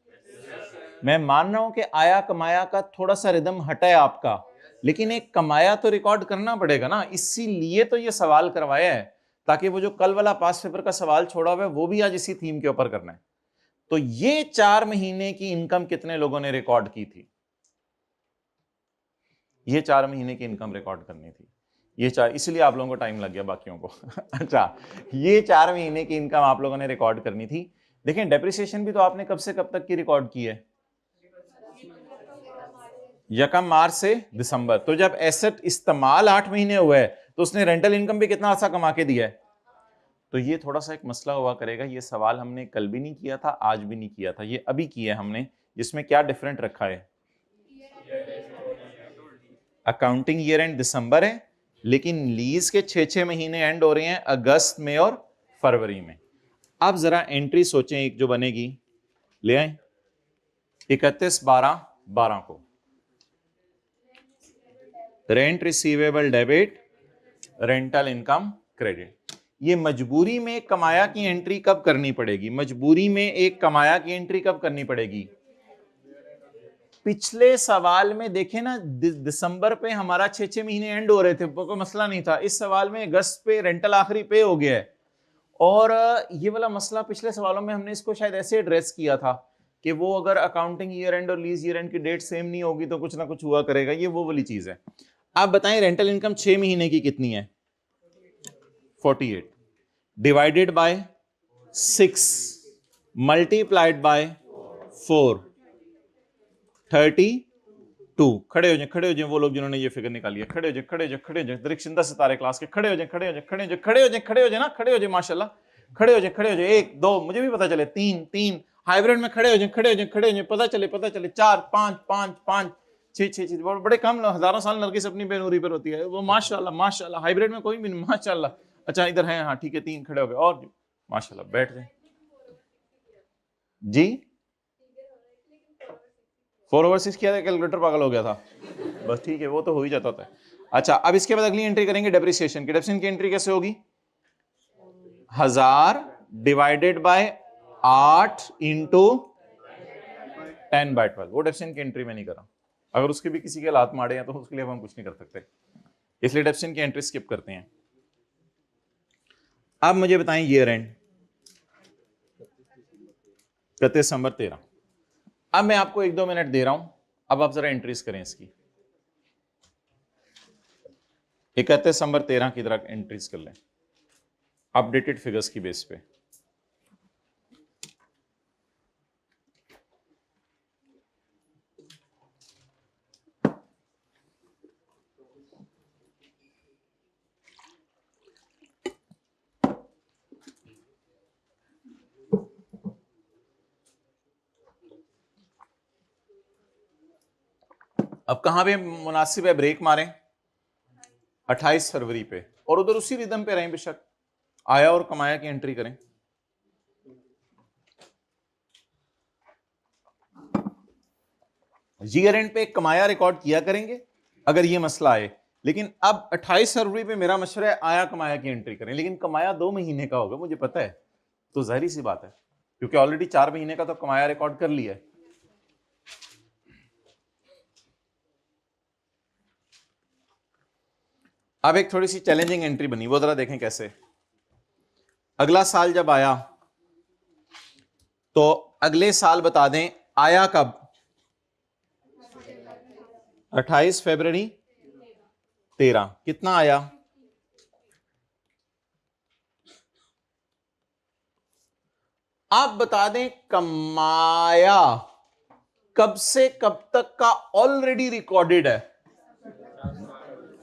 मैं मान रहा हूं कि आया कमाया का थोड़ा सा रिदम हटा है आपका, लेकिन एक कमाया तो रिकॉर्ड करना पड़ेगा ना, इसीलिए तो ये सवाल करवाया है, ताकि वो जो कल वाला पास पेपर का सवाल छोड़ा हुआ है वो भी आज इसी थीम के ऊपर करना है। तो ये 4 महीने की इनकम कितने लोगों ने रिकॉर्ड की थी? ये 4 महीने की इनकम रिकॉर्ड करनी थी, ये 4, इसलिए आप लोगों को टाइम लग गया बाकियों को। अच्छा, ये 4 महीने की इनकम आप लोगों ने रिकॉर्ड करनी थी। देखें, डेप्रिसिएशन भी तो आपने कब से कब तक की रिकॉर्ड की है? यकम मार्च से दिसंबर। तो जब एसेट इस्तेमाल 8 महीने हुए तो उसने रेंटल इनकम भी कितना अच्छा कमा के दिया है। तो ये थोड़ा सा एक मसला हुआ करेगा, ये सवाल हमने कल भी नहीं किया था, आज भी नहीं किया था, ये अभी किया है हमने। जिसमें क्या डिफरेंट रखा है? अकाउंटिंग ईयर एंड दिसंबर है, लेकिन लीज के 6 महीने एंड हो रहे हैं अगस्त में और फरवरी में। अब जरा एंट्री सोचें, एक जो बनेगी, ले आए 31/12/12 को rent receivable debit rental income credit. ये मजबूरी में कमाया की एंट्री कब करनी पड़ेगी? मजबूरी में एक कमाया की एंट्री कब करनी पड़ेगी? पिछले सवाल में देखें ना, दिसंबर पे हमारा 6 महीने एंड हो रहे थे, कोई मसला नहीं था। इस सवाल में अगस्त पे रेंटल आखिरी पे हो गया है, और ये वाला मसला पिछले सवालों में हमने इसको शायद ऐसे एड्रेस किया था कि वो अगर अकाउंटिंग ईयर एंड और लीज ईयर एंड की डेट सेम नहीं होगी तो कुछ ना कुछ हुआ करेगा। ये वो वाली चीज है। आप बताएं, रेंटल इनकम 6 महीने की कितनी है? 48 डिवाइडेड बाय 6 मल्टीप्लाइड बाय 4 32। खड़े हो जाए, खड़े हो जाए वो लोग जिन्होंने ये फिगर निकाली है। खड़े हो जाए, खड़े हो जाए, खड़े हो जाए, दरिक्षिंदा सितारे क्लास के खड़े हो जाए, खड़े हो जाए, खड़े हो जाए, खड़े हो जाए, खड़े हो जाए ना, खड़े हो जाए माशाल्लाह, खड़े हो जाए, खड़े हो जाए। 1 2 मुझे भी पता चले, 3 3 हाइब्रिड में खड़े हो जाए, खड़े हो जाए, खड़े हो जाए, पता चले, पता चले। 4 5 5 5 6 6 6 बड़े कम, हजारों साल नरगिस अपनी बेनूरी पर होती है वो, माशाल्लाह माशाल्लाह। हाइब्रिड में कोई भी नहीं, माशाल्लाह। अच्छा इधर है, हाँ ठीक है, 3 खड़े हो गए, और माशाल्लाह बैठ जाए जी। 4/6 किया था, कैलकुलेटर पागल हो गया था, बस ठीक है, वो तो हो ही जाता था। अच्छा, अब इसके बाद अगली एंट्री करेंगे डेप्रिसिएशन की। डेप्रिसिएशन की एंट्री कैसे होगी? 1000 डिवाइडेड बाय 8 इंटू 10/12। वो डेप्रिसिएशन की एंट्री में नहीं करा, अगर उसके भी किसी के हाथ मारे हैं तो उसके लिए हम कुछ नहीं कर सकते, इसलिए डेप्रिसिएशन की एंट्री स्किप करते हैं। अब मुझे बताएं, ईयर एंड 31 दिसंबर 13। अब मैं आपको 1-2 मिनट दे रहा हूं, अब आप जरा एंट्रीज करें इसकी। 31 दिसंबर 13 की तरह एंट्रीज कर लें अपडेटेड फिगर्स की बेस पे। अब कहां पे मुनासिब है ब्रेक मारें? 28 फरवरी पे, और उधर उसी रिदम पे रहें बेशक। आया और कमाया की एंट्री करें। ईयर एंड पे कमाया रिकॉर्ड किया करेंगे अगर ये मसला आए, लेकिन अब 28 फरवरी पे मेरा मशवरा है आया कमाया की एंट्री करें, लेकिन कमाया 2 महीने का होगा मुझे पता है, तो जाहिर सी बात है क्योंकि ऑलरेडी 4 महीने का तो कमाया रिकॉर्ड कर लिया है। अब एक थोड़ी सी चैलेंजिंग एंट्री बनी, वो जरा देखें कैसे। अगला साल जब आया तो अगले साल बता दें आया कब? 28 फरवरी 13। कितना आया? आप बता दें कमाया कब से कब तक का ऑलरेडी रिकॉर्डेड है।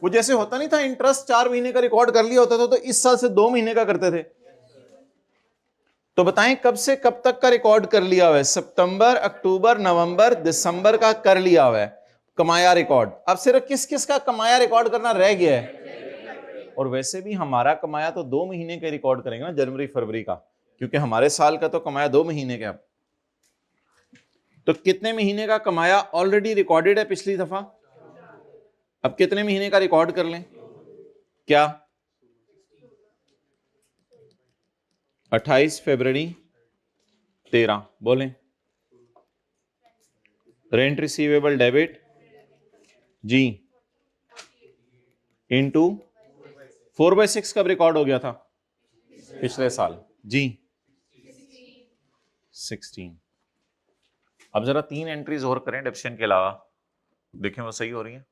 वो जैसे होता नहीं था इंटरेस्ट 4 महीने का रिकॉर्ड कर लिया होता था, तो इस साल से 2 महीने का करते थे। तो बताएं कब से कब तक का रिकॉर्ड कर लिया हुआ है? सितंबर, अक्टूबर, नवंबर, दिसंबर का कर लिया हुआ है कमाया रिकॉर्ड। अब सिर्फ किस किस का कमाया रिकॉर्ड करना रह गया है? और वैसे भी हमारा कमाया तो 2 महीने का रिकॉर्ड करेंगे ना, जनवरी फरवरी का, क्योंकि हमारे साल का तो कमाया 2 महीने का। तो कितने महीने का कमाया ऑलरेडी रिकॉर्डेड है पिछली दफा? अब कितने महीने का रिकॉर्ड कर लें? क्या? 28 फरवरी 13 बोलें। रेंट रिसीवेबल डेबिट जी इनटू 4/6 कब रिकॉर्ड हो गया था? पिछले साल जी 16। अब जरा 3 एंट्रीज और करें डेप्शन के अलावा, देखें वो सही हो रही है।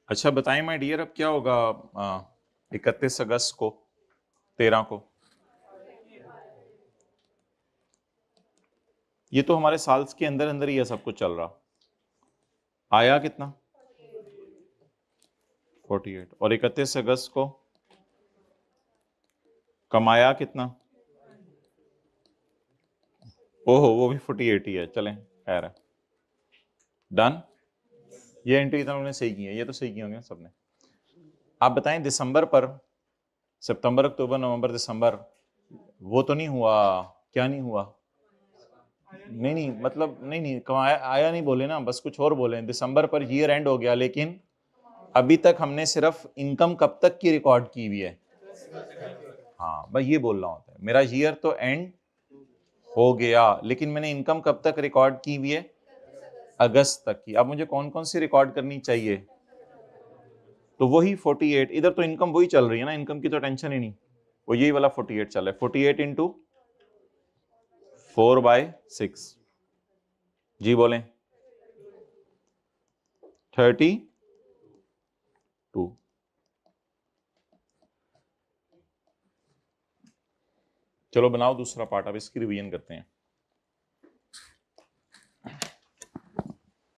अच्छा बताएं माय डियर, अब क्या होगा 31 अगस्त को 13 को? ये तो हमारे साल के अंदर अंदर ही है सब कुछ चल रहा। आया कितना? 48। और 31 अगस्त को कमाया कितना? ओहो वो भी 48 ही है। चलें खैर है, डन। ये एंट्री तो उन्होंने सही की है, ये तो सही की होंगे सबने। आप बताएं दिसंबर पर, सितंबर, अक्टूबर, नवंबर, दिसंबर, वो तो नहीं हुआ? क्या नहीं हुआ? नहीं मतलब नहीं कमाया आया नहीं बोले ना, बस कुछ और बोले। दिसंबर पर ईयर एंड हो गया, लेकिन अभी तक हमने सिर्फ इनकम कब तक की रिकॉर्ड की हुई है? हाँ भाई ये बोल रहा होता है, मेरा ईयर तो एंड हो गया लेकिन मैंने इनकम कब तक रिकॉर्ड की हुई है? अगस्त तक की। अब मुझे कौन कौन सी रिकॉर्ड करनी चाहिए? तो वही 48। इधर तो इनकम वही चल रही है ना, इनकम की तो टेंशन ही नहीं, वो यही वाला 48 चल रहा है। 48 इंटू 4/6 जी बोलें 32। चलो बनाओ दूसरा पार्ट, अब इसकी रिवीजन करते हैं।